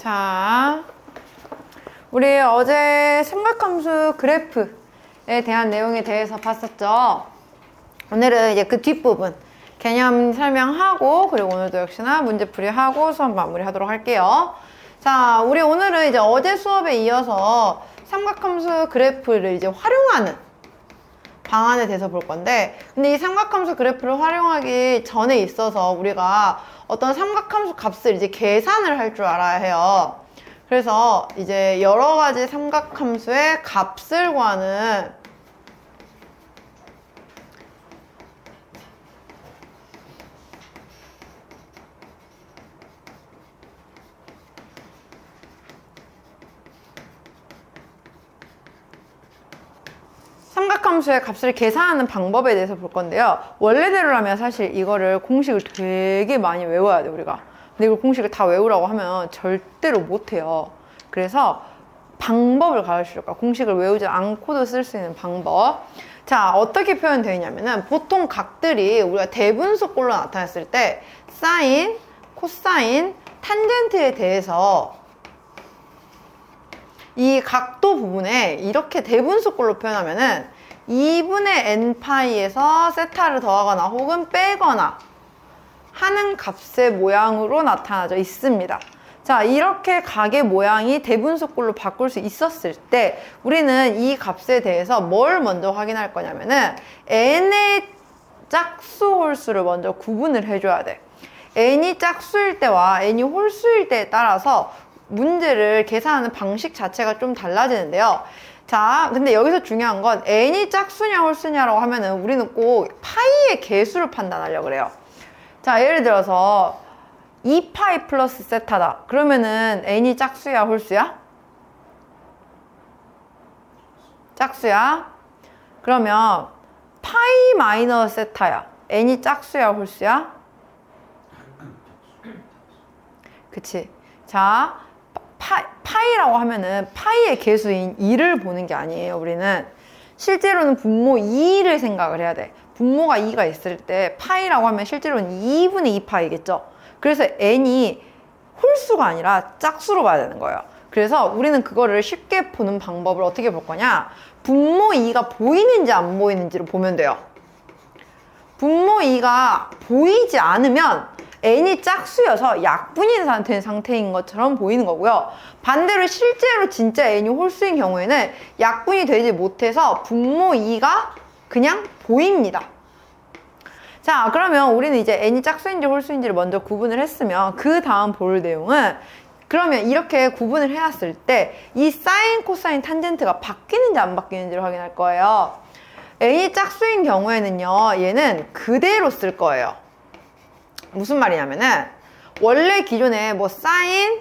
자, 우리 어제 삼각함수 그래프에 대한 내용에 대해서 봤었죠. 오늘은 이제 그 뒷부분 개념 설명하고, 그리고 오늘도 역시나 문제풀이하고 수업 마무리하도록 할게요. 자, 우리 오늘은 이제 어제 수업에 이어서 삼각함수 그래프를 이제 활용하는 방안에 대해서 볼 건데, 근데 이 삼각함수 그래프를 활용하기 전에 있어서 우리가 어떤 삼각함수 값을 이제 계산을 할 줄 알아야 해요. 그래서 이제 여러 가지 삼각함수의 값을 구하는 삼각함수의 값을 계산하는 방법에 대해서 볼 건데요. 원래대로라면 사실 이거를 공식을 되게 많이 외워야 돼, 우리가. 근데 이걸 공식을 다 외우라고 하면 절대로 못해요. 그래서 방법을 가르쳐줄까? 공식을 외우지 않고도 쓸 수 있는 방법. 자, 어떻게 표현되어 있냐면은, 보통 각들이 우리가 대분수꼴로 나타냈을 때 사인, 코사인, 탄젠트에 대해서 이 각도 부분에 이렇게 대분수꼴로 표현하면은 2분의 n파이에서 세타를 더하거나 혹은 빼거나 하는 값의 모양으로 나타나져 있습니다. 자, 이렇게 각의 모양이 대분수꼴로 바꿀 수 있었을 때 우리는 이 값에 대해서 뭘 먼저 확인할 거냐면은 n의 짝수 홀수를 먼저 구분을 해줘야 돼. n이 짝수일 때와 n이 홀수일 때에 따라서 문제를 계산하는 방식 자체가 좀 달라지는데요. 자, 근데 여기서 중요한 건 n이 짝수냐 홀수냐라고 하면은 우리는 꼭 파이의 개수를 판단하려고 그래요. 자, 예를 들어서 2파이 플러스 세타다. 그러면은 n이 짝수야 홀수야? 짝수야. 그러면 파이 마이너스 세타야. n이 짝수야 홀수야? 그치. 자, 파이라고 하면은 파이의 개수인 2를 보는 게 아니에요. 우리는 실제로는 분모 2를 생각을 해야 돼. 분모가 2가 있을 때 파이라고 하면 실제로는 2분의 2파이겠죠. 그래서 n이 홀수가 아니라 짝수로 봐야 되는 거예요. 그래서 우리는 그거를 쉽게 보는 방법을 어떻게 볼 거냐, 분모 2가 보이는지 안 보이는지를 보면 돼요. 분모 2가 보이지 않으면 n이 짝수여서 약분이 된 상태인 것처럼 보이는 거고요. 반대로 실제로 진짜 n이 홀수인 경우에는 약분이 되지 못해서 분모 2가 그냥 보입니다. 자, 그러면 우리는 이제 n이 짝수인지 홀수인지를 먼저 구분을 했으면 그 다음 볼 내용은, 그러면 이렇게 구분을 해놨을 때 이 사인, 코사인, 탄젠트가 바뀌는지 안 바뀌는지를 확인할 거예요. n이 짝수인 경우에는요, 얘는 그대로 쓸 거예요. 무슨 말이냐면은, 원래 기존에 뭐 사인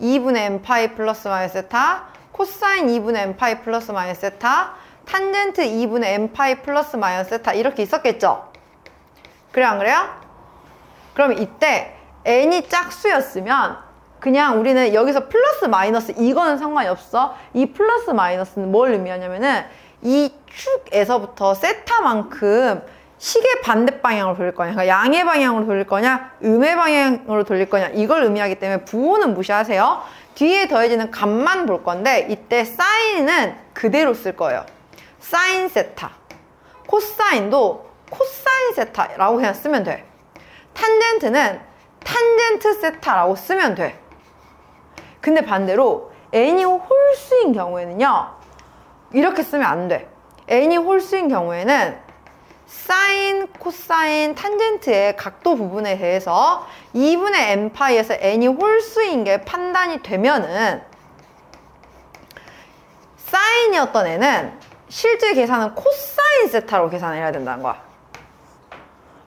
2분의 n파이 플러스 마이너스 세타, 코사인 2분의 n파이 플러스 마이너스 세타, 탄젠트 2분의 n파이 플러스 마이너스 세타 이렇게 있었겠죠? 그래요, 안 그래요? 그러면 이때 n이 짝수였으면 그냥 우리는 여기서 플러스 마이너스 이거는 상관이 없어. 이 플러스 마이너스는 뭘 의미하냐면은 이 축에서부터 세타만큼 식의 반대 방향으로 돌릴 거냐, 그러니까 양의 방향으로 돌릴 거냐, 음의 방향으로 돌릴 거냐, 이걸 의미하기 때문에 부호는 무시하세요. 뒤에 더해지는 값만 볼 건데, 이때 사인은 그대로 쓸 거예요. 사인 세타. 코사인도 코사인 세타라고 그냥 쓰면 돼. 탄젠트는 탄젠트 세타라고 쓰면 돼. 근데 반대로 n이 홀수인 경우에는요, 이렇게 쓰면 안 돼. n이 홀수인 경우에는 사인, 코사인, 탄젠트의 각도 부분에 대해서 2분의 n파이에서 n이 홀수인 게 판단이 되면은 사인이었던 애는 실제 계산은 코사인 세타로 계산을 해야 된다는 거야.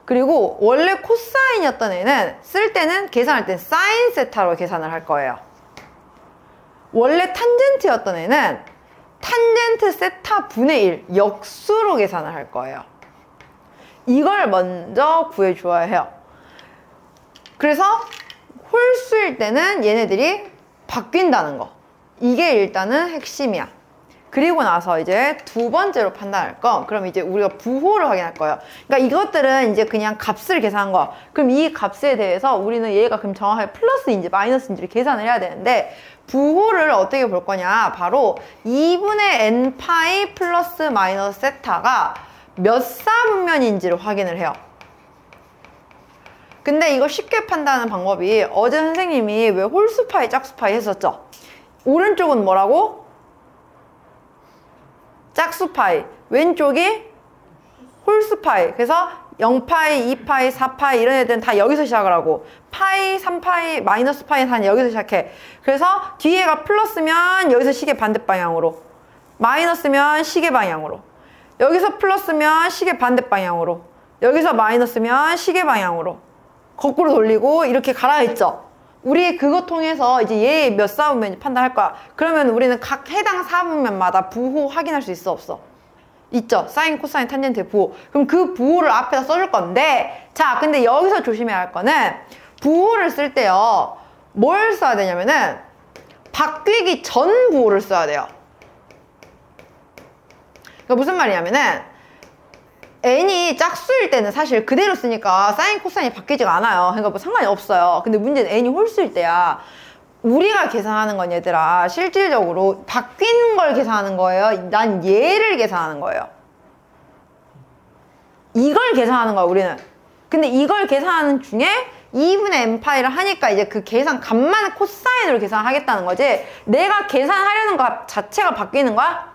그리고 원래 코사인이었던 애는 쓸 때는 계산할 때 사인 세타로 계산을 할 거예요. 원래 탄젠트였던 애는 탄젠트 세타 분의 1 역수로 계산을 할 거예요. 이걸 먼저 구해주어야 해요. 그래서 홀수일 때는 얘네들이 바뀐다는 거, 이게 일단은 핵심이야. 그리고 나서 이제 두 번째로 판단할 건, 그럼 이제 우리가 부호를 확인할 거예요. 그러니까 이것들은 이제 그냥 값을 계산한 거. 그럼 이 값에 대해서 우리는 얘가 그럼 정확하게 플러스인지 마이너스인지를 계산을 해야 되는데, 부호를 어떻게 볼 거냐. 바로 2분의 n 파이 플러스 마이너스 세타가 몇 사분면인지를 확인을 해요. 근데 이거 쉽게 판단하는 방법이 어제 선생님이 왜 홀수 파이, 짝수 파이 했었죠? 오른쪽은 뭐라고? 짝수 파이. 왼쪽이 홀수 파이. 그래서 0파이, 2파이, 4파이 이런 애들은 다 여기서 시작을 하고, 파이, 3파이, 마이너스 파이는 다 여기서 시작해. 그래서 뒤에가 플러스면 여기서 시계 반대 방향으로, 마이너스면 시계 방향으로, 여기서 플러스면 시계 반대 방향으로, 여기서 마이너스면 시계 방향으로 거꾸로 돌리고 이렇게 가라 했죠. 우리 그거 통해서 이제 얘 몇 사분면인지 판단할 거야. 그러면 우리는 각 해당 사분면마다 부호 확인할 수 있어, 없어? 있죠. 사인, 코사인, 탄젠트의 부호. 그럼 그 부호를 앞에다 써줄 건데, 자, 근데 여기서 조심해야 할 거는 부호를 쓸 때요, 뭘 써야 되냐면은 바뀌기 전 부호를 써야 돼요. 그러니까 무슨 말이냐면은 n이 짝수일 때는 사실 그대로 쓰니까 사인, 코사인이 바뀌지가 않아요. 그러니까 뭐 상관이 없어요. 근데 문제는 n이 홀수일 때야. 우리가 계산하는 건 얘들아, 실질적으로 바뀌는 걸 계산하는 거예요? 난 얘를 계산하는 거예요. 이걸 계산하는 거야, 우리는. 근데 이걸 계산하는 중에 2분의 n파이를 하니까 이제 그 계산 값만 코사인으로 계산하겠다는 거지, 내가 계산하려는 것 자체가 바뀌는 거야?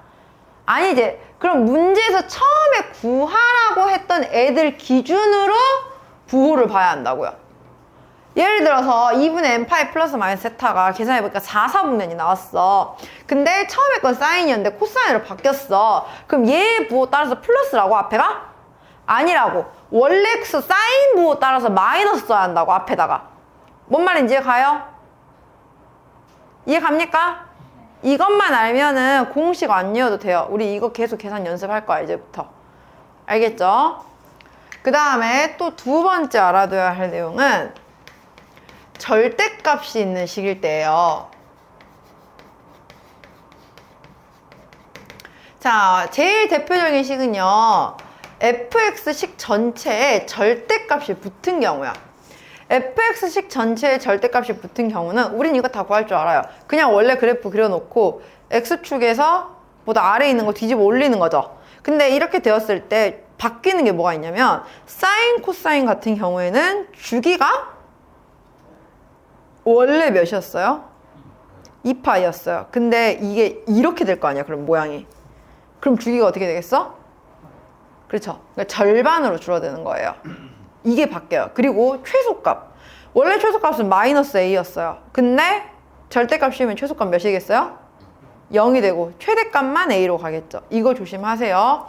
아니지. 그럼 문제에서 처음에 구하라고 했던 애들 기준으로 부호를 봐야 한다고요. 예를 들어서 2분의 n파이 플러스 마이너스 세타가 계산해보니까 4사분면이 나왔어. 근데 처음에 건 사인이었는데 코사인으로 바뀌었어. 그럼 얘의 부호 따라서 플러스라고 앞에가? 아니라고. 원래 그 사인 부호 따라서 마이너스 써야 한다고, 앞에다가. 뭔 말인지 이해가요? 이해갑니까? 이것만 알면은 공식 안 외워도 돼요. 우리 이거 계속 계산 연습할 거야, 이제부터. 알겠죠? 그 다음에 또 두 번째 알아둬야 할 내용은 절대값이 있는 식일 때예요. 자, 제일 대표적인 식은요, fx식 전체에 절대값이 붙은 경우야. fx식 전체에 절대값이 붙은 경우는 우린 이거 다 구할 줄 알아요. 그냥 원래 그래프 그려놓고 x축에서 보다 아래에 있는 거 뒤집어 올리는 거죠. 근데 이렇게 되었을 때 바뀌는 게 뭐가 있냐면, 사인, 코사인 같은 경우에는 주기가 원래 몇이었어요? 2파이였어요. 근데 이게 이렇게 될 거 아니야, 그럼 모양이. 그럼 주기가 어떻게 되겠어? 그렇죠. 그러니까 절반으로 줄어드는 거예요. 이게 바뀌어요. 그리고 최소값. 원래 최소값은 마이너스 a였어요. 근데 절대값 씌우면 최소값 몇이겠어요? 0이 되고 최대값만 a로 가겠죠. 이거 조심하세요.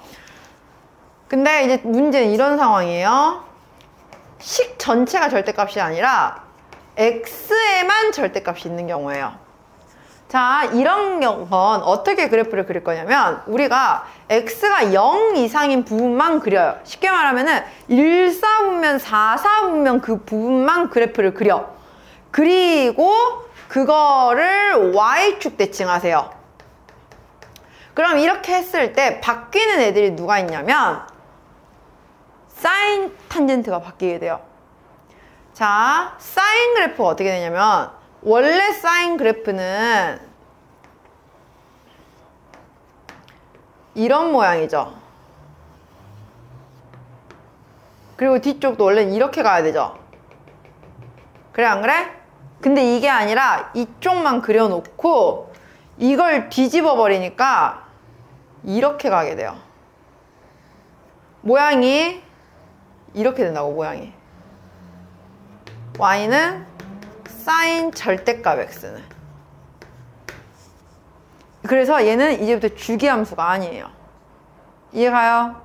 근데 이제 문제는 이런 상황이에요. 식 전체가 절대값이 아니라 x에만 절대값이 있는 경우예요. 자, 이런 경우는 어떻게 그래프를 그릴 거냐면, 우리가 x가 0 이상인 부분만 그려요. 쉽게 말하면은 1사분면, 4사분면 그 부분만 그래프를 그려. 그리고 그거를 y축 대칭하세요. 그럼 이렇게 했을 때 바뀌는 애들이 누가 있냐면 사인 탄젠트가 바뀌게 돼요. 자, 사인 그래프가 어떻게 되냐면, 원래 사인 그래프는 이런 모양이죠. 그리고 뒤쪽도 원래는 이렇게 가야 되죠. 그래, 안 그래? 근데 이게 아니라 이쪽만 그려놓고 이걸 뒤집어 버리니까 이렇게 가게 돼요. 모양이 이렇게 된다고, 모양이. y는 사인 절대값 x는. 그래서 얘는 이제부터 주기함수가 아니에요. 이해가요?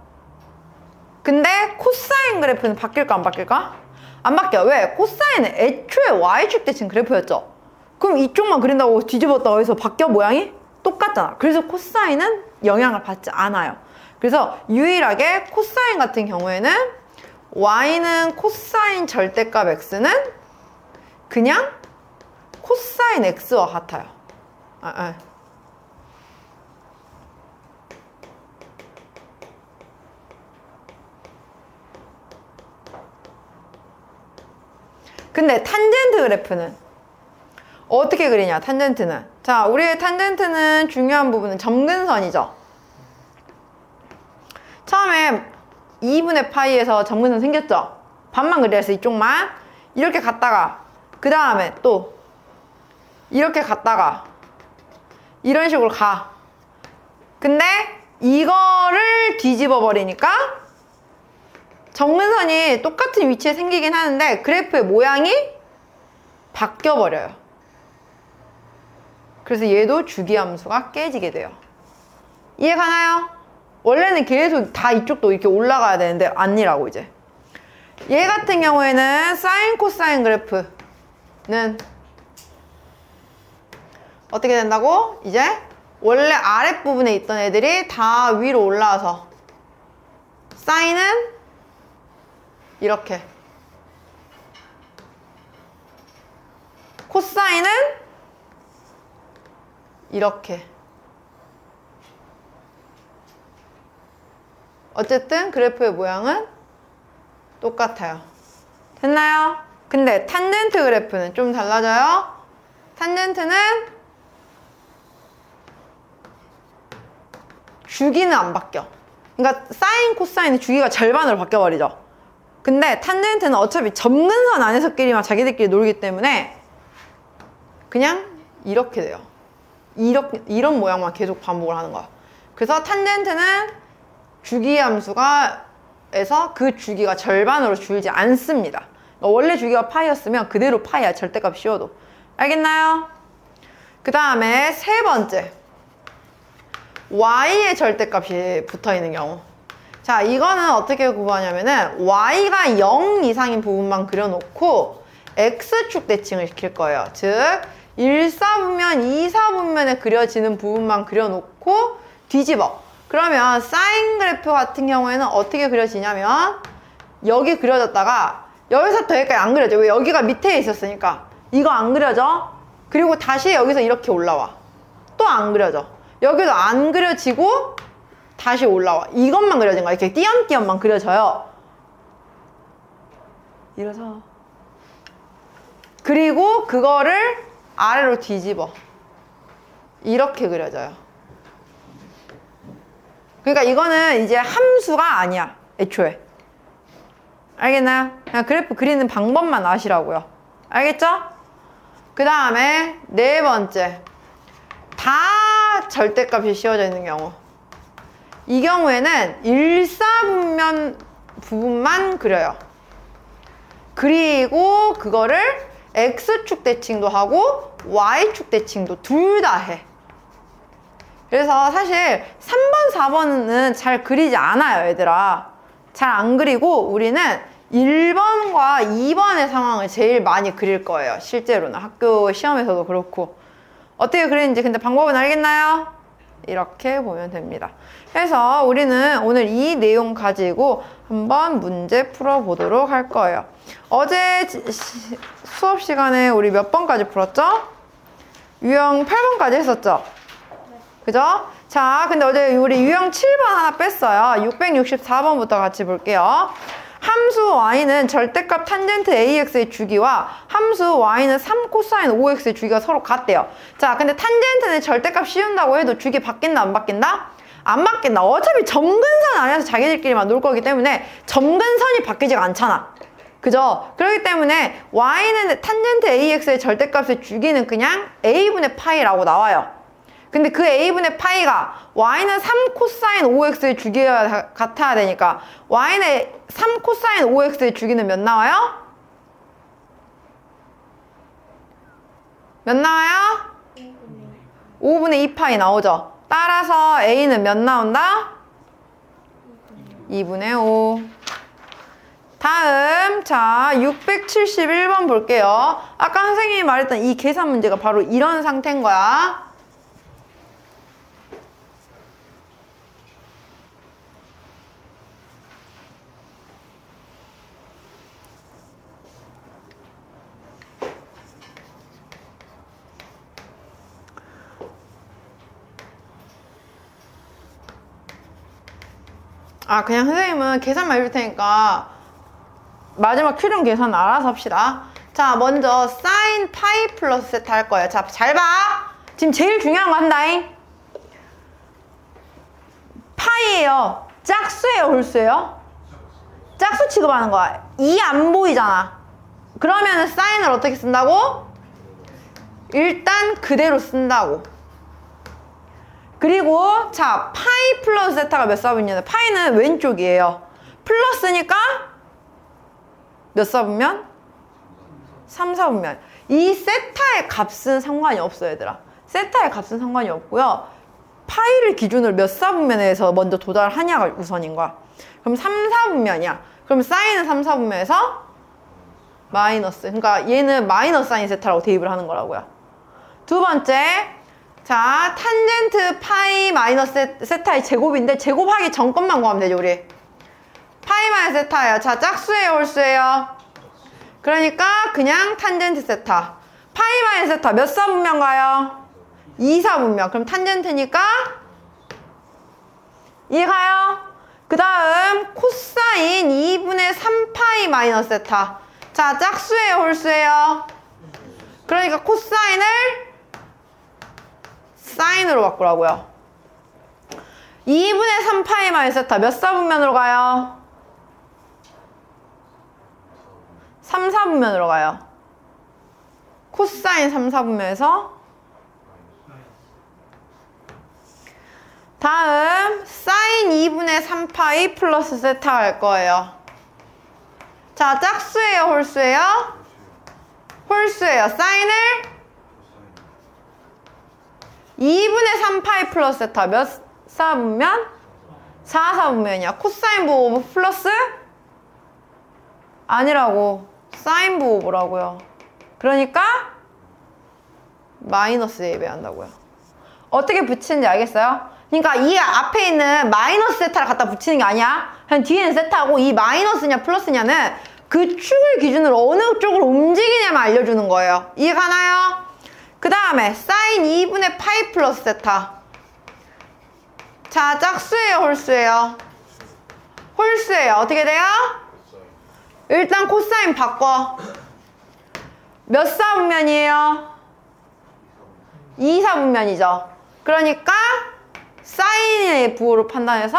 근데 코사인 그래프는 바뀔까 안 바뀔까? 안 바뀌어. 왜? 코사인은 애초에 y축 대칭 그래프였죠. 그럼 이쪽만 그린다고 뒤집었다고 해서 바뀌어, 모양이? 똑같잖아. 그래서 코사인은 영향을 받지 않아요. 그래서 유일하게 코사인 같은 경우에는 y는 코사인 절대값 x는 그냥 코사인 x와 같아요. 근데 탄젠트 그래프는 어떻게 그리냐, 탄젠트는. 자, 우리의 탄젠트는 중요한 부분은 점근선이죠. 처음에 2분의 파이에서 점근선 생겼죠? 반만 그려야 해서 이쪽만. 이렇게 갔다가, 그 다음에 또, 이렇게 갔다가, 이런 식으로 가. 근데 이거를 뒤집어 버리니까 점근선이 똑같은 위치에 생기긴 하는데 그래프의 모양이 바뀌어 버려요. 그래서 얘도 주기함수가 깨지게 돼요. 이해 가나요? 원래는 계속 다 이쪽도 이렇게 올라가야 되는데 아니라고 이제. 얘 같은 경우에는 사인 코사인 그래프는 어떻게 된다고? 이제 원래 아랫부분에 있던 애들이 다 위로 올라와서 사인은 이렇게, 코사인은 이렇게. 어쨌든 그래프의 모양은 똑같아요. 됐나요? 근데 탄젠트 그래프는 좀 달라져요. 탄젠트는 주기는 안 바뀌어. 그러니까 사인, 코사인의 주기가 절반으로 바뀌어버리죠. 근데 탄젠트는 어차피 점근선 안에서끼리만 자기들끼리 놀기 때문에 그냥 이렇게 돼요. 이런 모양만 계속 반복을 하는 거야. 그래서 탄젠트는 주기함수가 에서 그 주기가 절반으로 줄지 않습니다. 그러니까 원래 주기가 파이였으면 그대로 파이야, 절대값 씌워도. 알겠나요? 그 다음에 세 번째, y의 절대값이 붙어있는 경우. 자, 이거는 어떻게 구하냐면은 y가 0 이상인 부분만 그려놓고 x축 대칭을 시킬 거예요. 즉 1사분면, 2사분면에 그려지는 부분만 그려놓고 뒤집어. 그러면 사인 그래프 같은 경우에는 어떻게 그려지냐면 여기 그려졌다가 여기서부터 여기까지 안 그려져. 왜? 여기가 밑에 있었으니까. 이거 안 그려져. 그리고 다시 여기서 이렇게 올라와. 또 안 그려져. 여기도 안 그려지고 다시 올라와. 이것만 그려진 거야. 이렇게 띄엄띄엄만 그려져요. 이래서 그리고 그거를 아래로 뒤집어. 이렇게 그려져요. 그러니까 이거는 이제 함수가 아니야, 애초에. 알겠나요? 그냥 그래프 그리는 방법만 아시라고요. 알겠죠? 그 다음에 네 번째, 다 절대값이 씌워져 있는 경우. 이 경우에는 일사분면 부분만 그려요. 그리고 그거를 x축 대칭도 하고 y축 대칭도 둘 다 해. 그래서 사실 3번, 4번은 잘 그리지 않아요, 얘들아. 잘 안 그리고 우리는 1번과 2번의 상황을 제일 많이 그릴 거예요, 실제로는. 학교 시험에서도 그렇고. 어떻게 그리는지 근데 방법은 알겠나요? 이렇게 보면 됩니다. 그래서 우리는 오늘 이 내용 가지고 한번 문제 풀어보도록 할 거예요. 어제 수업 시간에 우리 몇 번까지 풀었죠? 유형 8번까지 했었죠? 그죠? 자, 근데 어제 우리 유형 7번 하나 뺐어요. 664번부터 같이 볼게요. 함수 y는 절대값 탄젠트 ax의 주기와 함수 y는 3 코사인 5x의 주기가 서로 같대요. 자, 근데 탄젠트는 절대값 씌운다고 해도 주기 바뀐다, 안 바뀐다? 안 바뀐다. 어차피 점근선 안에서 자기들끼리만 놀 거기 때문에 점근선이 바뀌지가 않잖아. 그죠? 그렇기 때문에 y는 탄젠트 ax의 절대값의 주기는 그냥 a분의 파이라고 나와요. 근데 그 a분의 파이가 y는 3 코사인 5x의 주기가 같아야 되니까 y는 3 코사인 5x의 주기는 몇 나와요? 몇 나와요? 5분의 2 파이 나오죠? 따라서 a는 몇 나온다? 2분의 5. 다음, 자, 671번 볼게요. 아까 선생님이 말했던 이 계산 문제가 바로 이런 상태인 거야. 아, 그냥 선생님은 계산만 해줄 테니까 마지막 큐름 계산 알아서 합시다. 자, 먼저 사인 파이 플러스 세타 할 거예요. 자, 잘 봐. 지금 제일 중요한 거 한다잉. 파이예요. 짝수예요, 홀수예요? 짝수 취급하는 거야. 2 안 보이잖아. 그러면 사인을 어떻게 쓴다고? 일단 그대로 쓴다고. 그리고 자, 파이 플러스 세타가 몇 사분면이냐? 파이는 왼쪽이에요. 플러스니까 몇 사분면? 3, 4분면. 이 세타의 값은 상관이 없어요, 얘들아. 세타의 값은 상관이 없고요. 파이를 기준으로 몇 사분면에서 먼저 도달하냐가 우선인 거야. 그럼 3, 4분면이야. 그럼 사인은 3, 4분면에서 마이너스. 그러니까 얘는 마이너스 사인 세타라고 대입을 하는 거라고요. 두 번째, 자, 탄젠트 파이 마이너스 세타의 제곱인데 제곱하기 전 것만 구하면 되죠, 우리. 파이 마이너스 세타예요. 자, 짝수예요, 홀수예요? 그러니까 그냥 탄젠트 세타. 파이 마이너스 세타 몇 사분면 가요? 2, 4분면. 그럼 탄젠트니까 2 가요. 그 다음 코사인 2분의 3파이 마이너스 세타. 자, 짝수예요, 홀수예요? 그러니까 코사인을 사인으로 바꾸라고요. 2분의 3파이 마이너스 세타 몇 사분면으로 가요? 3, 4분면으로 가요. 코사인 3, 4분면에서 다음 사인 2분의 3파이 플러스 세타 할 거예요. 자, 짝수예요, 홀수예요? 홀수예요. 사인을 2분의 3파이 플러스 세타 몇 사분면? 4, 4분면이야. 코사인 보고 플러스? 아니라고. 사인 보고 보라고요. 그러니까 마이너스 대입해야 한다고요. 어떻게 붙이는지 알겠어요? 그러니까 이 앞에 있는 마이너스 세타를 갖다 붙이는 게 아니야. 그냥 뒤에는 세타고 이 마이너스냐 플러스냐는 그 축을 기준으로 어느 쪽으로 움직이냐만 알려주는 거예요. 이해가나요? 그 다음에 사인 2분의 파이 플러스 세타. 자, 짝수예요, 홀수예요? 홀수예요. 어떻게 돼요? 일단 코사인 바꿔. 몇 사분면이에요? 2, 4분면이죠. 그러니까 사인의 부호로 판단해서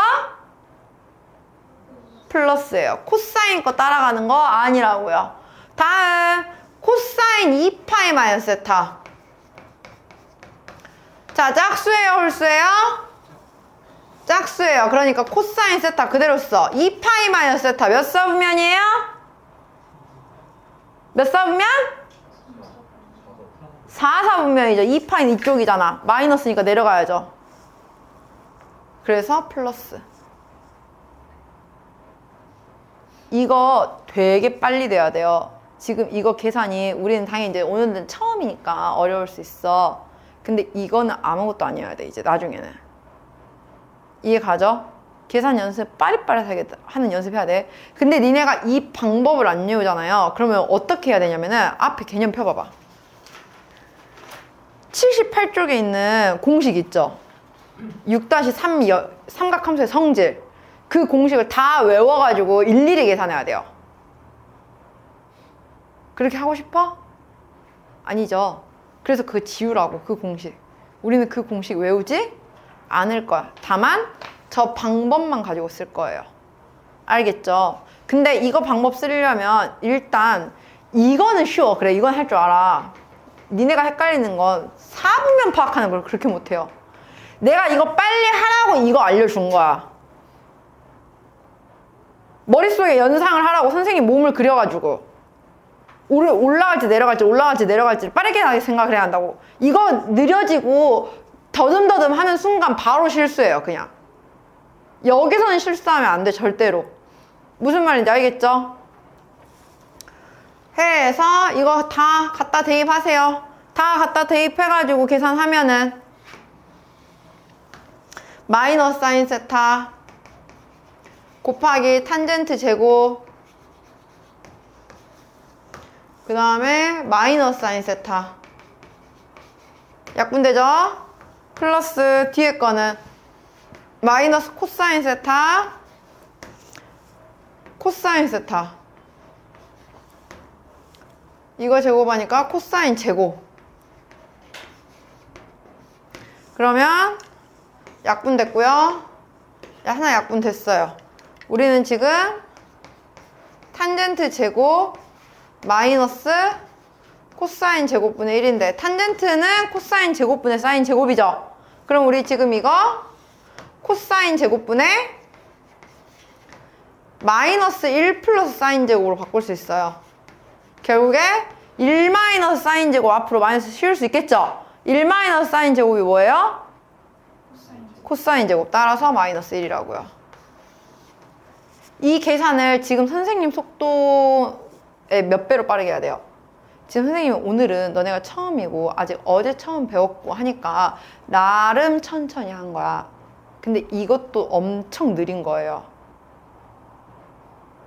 플러스예요. 코사인 거 따라가는 거 아니라고요. 다음 코사인 2파이 마이너스 세타. 자, 짝수예요, 홀수예요? 짝수예요. 그러니까 코사인 세타 그대로 써. 2파이 마이너스 세타 몇 사분면이에요? 몇 사분면? 4, 4분면이죠. 2파이는 이쪽이잖아. 마이너스니까 내려가야죠. 그래서 플러스. 이거 되게 빨리 돼야 돼요. 지금 이거 계산이 우리는 당연히 이제 오늘은 처음이니까 어려울 수 있어. 근데 이거는 아무것도 아니어야 돼, 이제 나중에는. 이해 가죠? 계산 연습 빠릿빠릿하게 하는 연습해야 돼. 근데 니네가 이 방법을 안 외우잖아요. 그러면 어떻게 해야 되냐면은 앞에 개념 펴봐봐. 78쪽에 있는 공식 있죠? 6-3 삼각함수의 성질. 그 공식을 다 외워가지고 일일이 계산해야 돼요. 그렇게 하고 싶어? 아니죠. 그래서 그거 지우라고, 그 공식. 우리는 그 공식 외우지 않을 거야. 다만 저 방법만 가지고 쓸 거예요. 알겠죠? 근데 이거 방법 쓰려면 일단 이거는 쉬워. 그래, 이건 할 줄 알아. 니네가 헷갈리는 건 4분면 파악하는 걸 그렇게 못해요. 내가 이거 빨리 하라고 이거 알려준 거야. 머릿속에 연상을 하라고 선생님 몸을 그려가지고 올라갈지 내려갈지 올라갈지 내려갈지 빠르게 생각을 해야 한다고. 이거 느려지고 더듬더듬 하는 순간 바로 실수예요. 그냥 여기서는 실수하면 안 돼. 절대로. 무슨 말인지 알겠죠? 해서 이거 다 갖다 대입하세요. 다 갖다 대입해가지고 계산하면은 마이너스 사인 세타 곱하기 탄젠트 제곱 그 다음에 마이너스 사인 세타 약분되죠? 플러스 뒤에 거는 마이너스 코사인 세타 코사인 세타 이거 제곱하니까 코사인 제곱. 그러면 약분 됐고요. 하나 약분 됐어요. 우리는 지금 탄젠트 제곱 마이너스 코사인 제곱분의 1인데 탄젠트는 코사인 제곱분의 사인 제곱이죠. 그럼 우리 지금 이거 코사인 제곱분의 마이너스 1 플러스 사인 제곱으로 바꿀 수 있어요. 결국에 1 마이너스 사인 제곱 앞으로 마이너스 씌울 수 있겠죠? 1 마이너스 사인 제곱이 뭐예요? 코사인 제곱. 따라서 마이너스 1이라고요. 이 계산을 지금 선생님 속도의 몇 배로 빠르게 해야 돼요? 지금 선생님이 오늘은 너네가 처음이고 아직 어제 처음 배웠고 하니까 나름 천천히 한 거야. 근데 이것도 엄청 느린 거예요.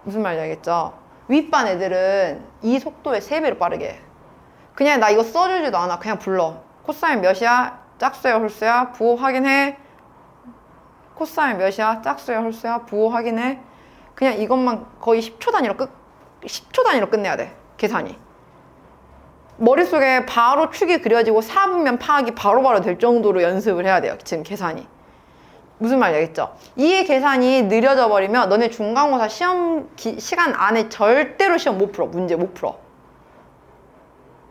무슨 말인지 알겠죠? 윗반 애들은 이 속도에 3배로 빠르게 해. 그냥 나 이거 써주지도 않아. 그냥 불러. 코사인 몇이야? 짝수야 홀수야? 부호 확인해. 코사인 몇이야? 짝수야 홀수야? 부호 확인해. 그냥 이것만 거의 10초 단위로 끝내야 돼. 계산이. 머릿속에 바로 축이 그려지고 4분면 파악이 바로바로 될 정도로 연습을 해야 돼요. 지금 계산이. 무슨 말인지 알겠죠? 이 계산이 느려져 버리면 너네 중간고사 시간 안에 절대로 시험 못 풀어. 문제 못 풀어.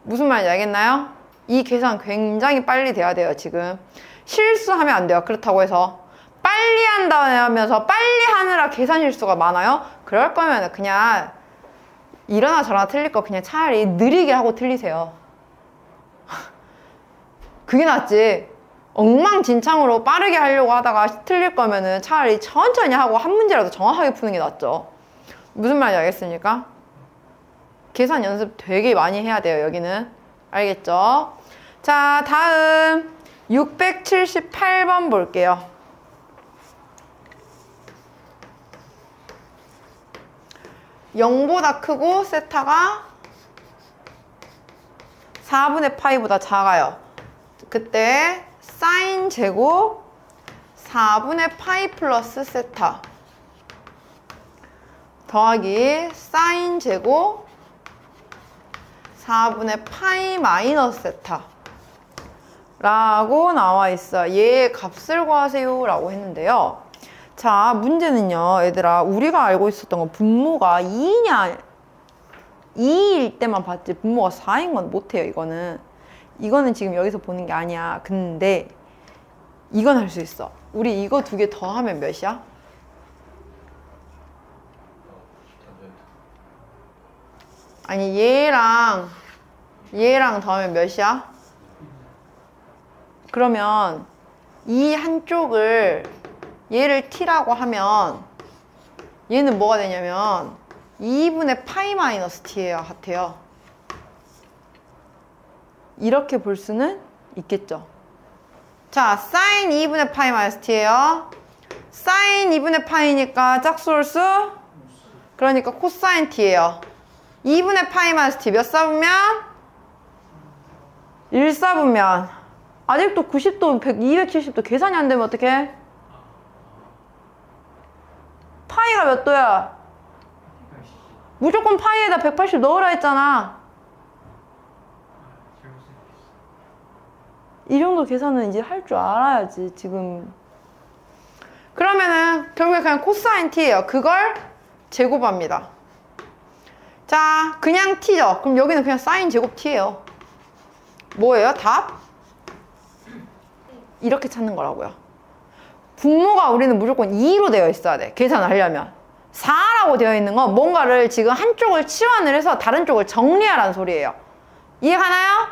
무슨 말인지 알겠나요? 이 계산 굉장히 빨리 돼야 돼요. 지금 실수하면 안 돼요. 그렇다고 해서 빨리 한다면서 빨리 하느라 계산 실수가 많아요? 그럴 거면 그냥 이러나 저러나 틀릴 거 그냥 차라리 느리게 하고 틀리세요. 그게 낫지. 엉망진창으로 빠르게 하려고 하다가 틀릴 거면은 차라리 천천히 하고 한 문제라도 정확하게 푸는 게 낫죠. 무슨 말인지 알겠습니까? 계산 연습 되게 많이 해야 돼요. 여기는. 알겠죠? 자, 다음 678번 볼게요. 0보다 크고 세타가 4분의 파이보다 작아요. 그때 사인 제곱 4분의 파이 플러스 세타 더하기 사인 제곱 4분의 파이 마이너스 세타 라고 나와 있어요. 얘의 값을 구하세요 라고 했는데요. 자, 문제는요, 얘들아, 우리가 알고 있었던 건 분모가 2냐 2일 때만 봤지 분모가 4인 건 못해요. 이거는 지금 여기서 보는 게 아니야. 근데 이건 할 수 있어. 우리 이거 두 개 더하면 몇이야? 아니, 얘랑 더하면 몇이야? 그러면 이 한쪽을 얘를 t라고 하면 얘는 뭐가 되냐면 2분의 파이 마이너스 t예요. 같아요. 이렇게 볼 수는 있겠죠. 자, 사인 2분의 파이 마이너스 t예요. 사인 2분의 파이니까 짝수 홀수? 그러니까 코사인 t예요. 2분의 파이 마이너스 t 몇 사분면? 1사분면. 아직도 90도, 270도 계산이 안 되면 어떡해? 파이가 몇 도야? 무조건 파이에다 180 넣으라 했잖아. 이 정도 계산은 이제 할 줄 알아야지, 지금. 그러면은 결국에 그냥 코사인 t예요. 그걸 제곱합니다. 자, 그냥 t죠. 그럼 여기는 그냥 사인 제곱 t예요. 뭐예요? 답? 이렇게 찾는 거라고요. 분모가 우리는 무조건 2로 되어 있어야 돼. 계산을 하려면. 4라고 되어 있는 건 뭔가를 지금 한쪽을 치환을 해서 다른 쪽을 정리하라는 소리예요. 이해가나요?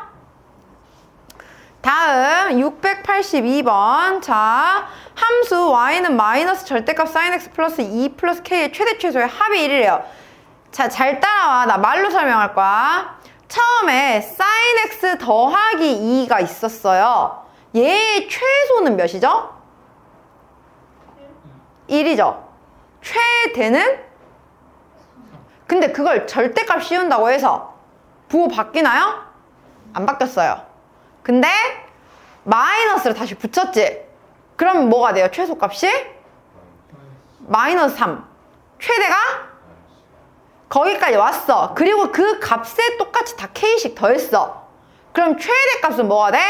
다음 682번. 자, 함수 y는 마이너스 절대값 sin x 플러스 2 플러스 k의 최대 최소의 합이 1이래요. 자, 잘 따라와. 나 말로 설명할 거야. 처음에 sin x 더하기 2가 있었어요. 얘의 최소는 몇이죠? 1이죠. 최대는? 근데 그걸 절대값 씌운다고 해서 부호 바뀌나요? 안 바뀌었어요. 근데 마이너스를 다시 붙였지. 그럼 뭐가 돼요? 최소값이? 마이너스 3. 최대가? 거기까지 왔어. 그리고 그 값에 똑같이 다 K씩 더했어. 그럼 최대값은 뭐가 돼?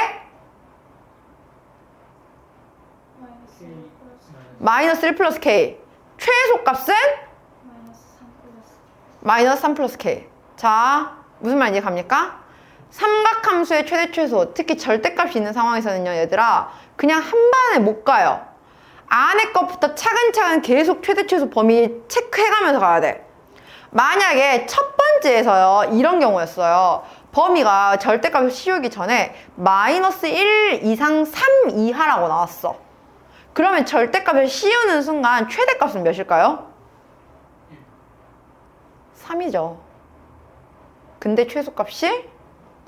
마이너스 1 플러스 K. 최소값은? 마이너스 3 플러스 K. 자, 무슨 말인지 갑니까? 삼각함수의 최대 최소, 특히 절대값이 있는 상황에서는요, 얘들아, 그냥 한 번에 못 가요. 안에 것부터 차근차근 계속 최대 최소 범위 체크해가면서 가야 돼. 만약에 첫 번째에서요, 이런 경우였어요. 범위가 절대값을 씌우기 전에 마이너스 1 이상 3 이하라고 나왔어. 그러면 절대값을 씌우는 순간 최대값은 몇일까요? 3이죠. 근데 최소값이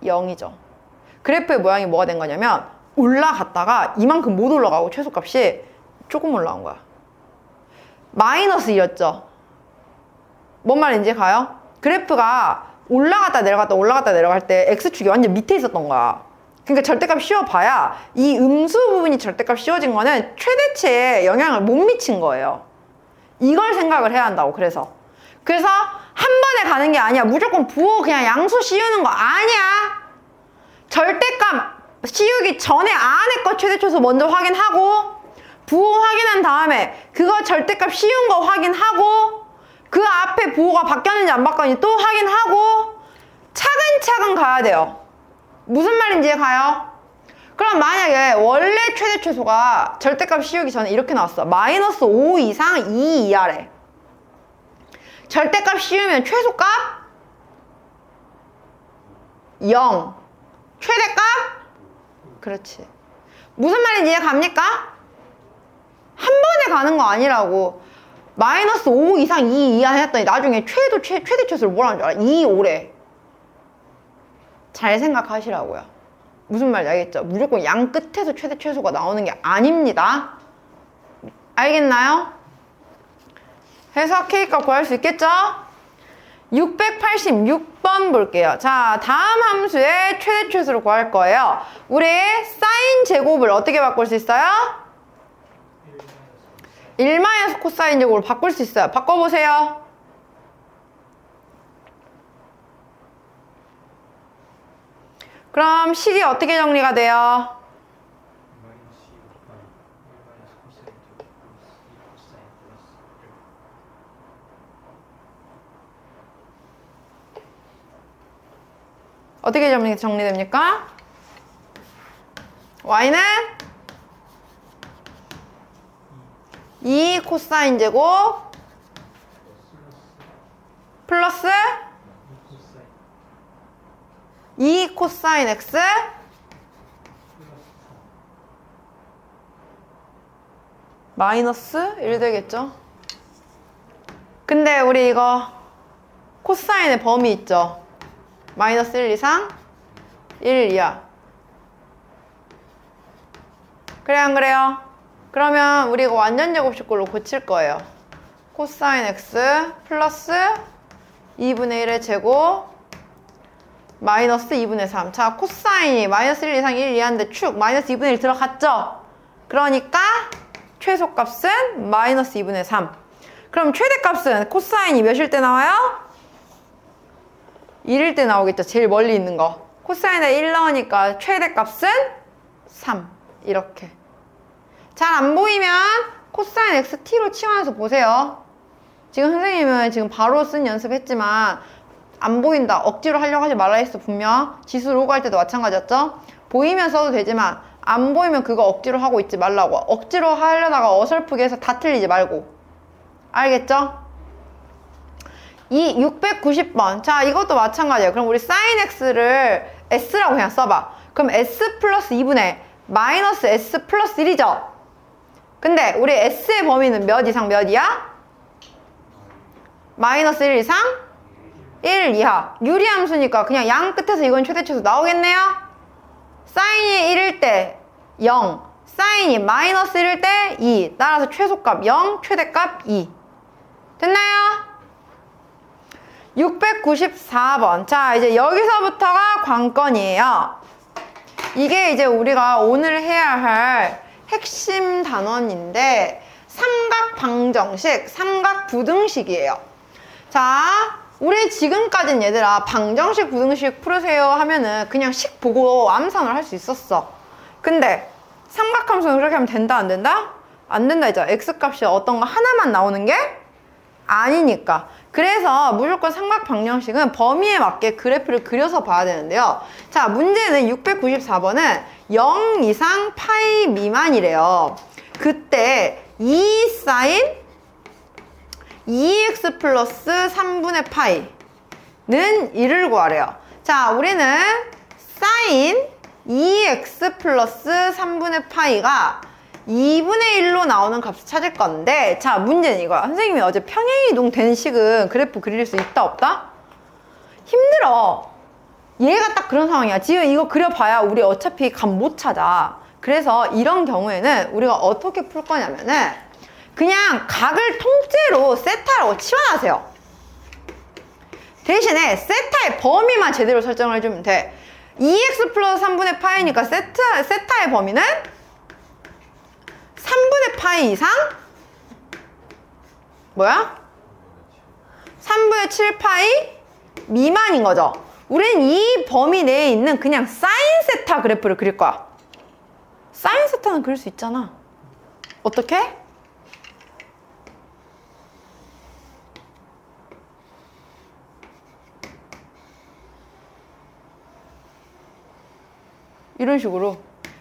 0이죠. 그래프의 모양이 뭐가 된 거냐면 올라갔다가 이만큼 못 올라가고 최소값이 조금 올라온 거야. 마이너스 2였죠. 뭔 말인지 가요? 그래프가 올라갔다 내려갔다 올라갔다 내려갈 때 X축이 완전 밑에 있었던 거야. 그러니까 절대값 씌워봐야 이 음수 부분이 절대값 씌워진 거는 최대치에 영향을 못 미친 거예요. 이걸 생각을 해야 한다고. 그래서 한 번에 가는 게 아니야. 무조건 부호 그냥 양수 씌우는 거 아니야. 절대값 씌우기 전에 안에 거 최대 최소 먼저 확인하고 부호 확인한 다음에 그거 절대값 씌운 거 확인하고 그 앞에 부호가 바뀌었는지 안 바뀌었는지 또 확인하고 차근차근 가야 돼요. 무슨 말인지 가요? 그럼 만약에 원래 최대 최소가 절대값 씌우기 전에 이렇게 나왔어. 마이너스 5 이상 2 이하래. 절대값 씌우면 최소값 0. 최대값? 그렇지. 무슨 말인지 이해갑니까? 한 번에 가는 거 아니라고. 마이너스 5 이상 2 이하 했더니 나중에 최대 최소를 뭐라는 줄 알아? 2, 5래. 잘 생각하시라고요. 무슨 말인지 알겠죠? 무조건 양 끝에서 최대 최소가 나오는 게 아닙니다. 알겠나요? 해서 K값 구할 수 있겠죠? 686번 볼게요. 자, 다음 함수의 최대 최소를 구할 거예요. 우리 사인 제곱을 어떻게 바꿀 수 있어요? 1 코사인 제곱으로 바꿀 수 있어요. 바꿔보세요. 그럼 식이 어떻게 정리가 돼요? 어떻게 정리됩니까? y는 2 코사인 제곱 플러스 2 코사인 x 마이너스 1 되겠죠? 근데 우리 이거 코사인의 범위 있죠? 마이너스 1 이상 1 이하. 그래 안 그래요? 그러면 우리 이거 완전 제곱식으로 고칠 거예요. 코사인 x 플러스 2분의 1의 제곱 마이너스 2분의 3. 자, 코사인이 마이너스 1 이상 1 이하인데 축 마이너스 2분의 1 들어갔죠? 그러니까 최소값은 마이너스 2분의 3. 그럼 최대값은 코사인이 몇일 때 나와요? 1일 때 나오겠죠. 제일 멀리 있는 거. 코사인에 1 넣으니까 최대값은 3. 이렇게. 잘 안 보이면 코사인 XT로 치환해서 보세요. 지금 선생님은 지금 바로 쓴 연습했지만 안 보인다. 억지로 하려고 하지 말라 했어. 분명. 지수 로그 할 때도 마찬가지였죠. 보이면 써도 되지만 안 보이면 그거 억지로 하고 있지 말라고. 억지로 하려다가 어설프게 해서 다 틀리지 말고. 알겠죠? 이 690번. 자, 이것도 마찬가지예요. 그럼 우리 sin x를 s라고 그냥 써봐. 그럼 s 플러스 2분의 마이너스 s 플러스 1이죠? 근데 우리 s의 범위는 몇 이상 몇이야? 마이너스 1 이상 1 이하. 유리함수니까 그냥 양 끝에서 이건 최대치수 나오겠네요? 사인이 1일 때 0, 사인이 마이너스 1일 때 2. 따라서 최소값 0, 최대값 2. 됐나요? 694번. 자, 이제 여기서부터가 관건이에요. 이게 이제 우리가 오늘 해야 할 핵심 단원인데 삼각 방정식, 삼각 부등식이에요. 자, 우리 지금까지는 얘들아 방정식, 부등식 풀으세요 하면은 그냥 식 보고 암산을 할 수 있었어. 근데 삼각함수는 그렇게 하면 된다 안 된다? 안 된다 했죠. x값이 어떤 거 하나만 나오는 게 아니니까. 그래서 무조건 삼각 방정식은 범위에 맞게 그래프를 그려서 봐야 되는데요. 자, 문제는 694번은 0 이상 파이 미만이래요. 그때 2 사인 2x 플러스 3분의 파이는 1을 구하래요. 자, 우리는 사인 2x 플러스 3분의 파이가 2분의 1로 나오는 값을 찾을 건데, 자, 문제는 이거야. 선생님이 어제 평행이동 된 식은 그래프 그릴 수 있다 없다? 힘들어. 얘가 딱 그런 상황이야. 지금 이거 그려봐야 우리 어차피 값 못 찾아. 그래서 이런 경우에는 우리가 어떻게 풀 거냐면은 그냥 각을 통째로 세타라고 치환하세요. 대신에 세타의 범위만 제대로 설정을 해주면 돼. 2x 플러스 3분의 파이니까 세타의 범위는 3분의 파이 이상 뭐야? 3분의 7 파이 미만인 거죠. 우린 이 범위 내에 있는 그냥 사인 세타 그래프를 그릴 거야. 사인 세타는 그릴 수 있잖아. 어떻게? 이런 식으로.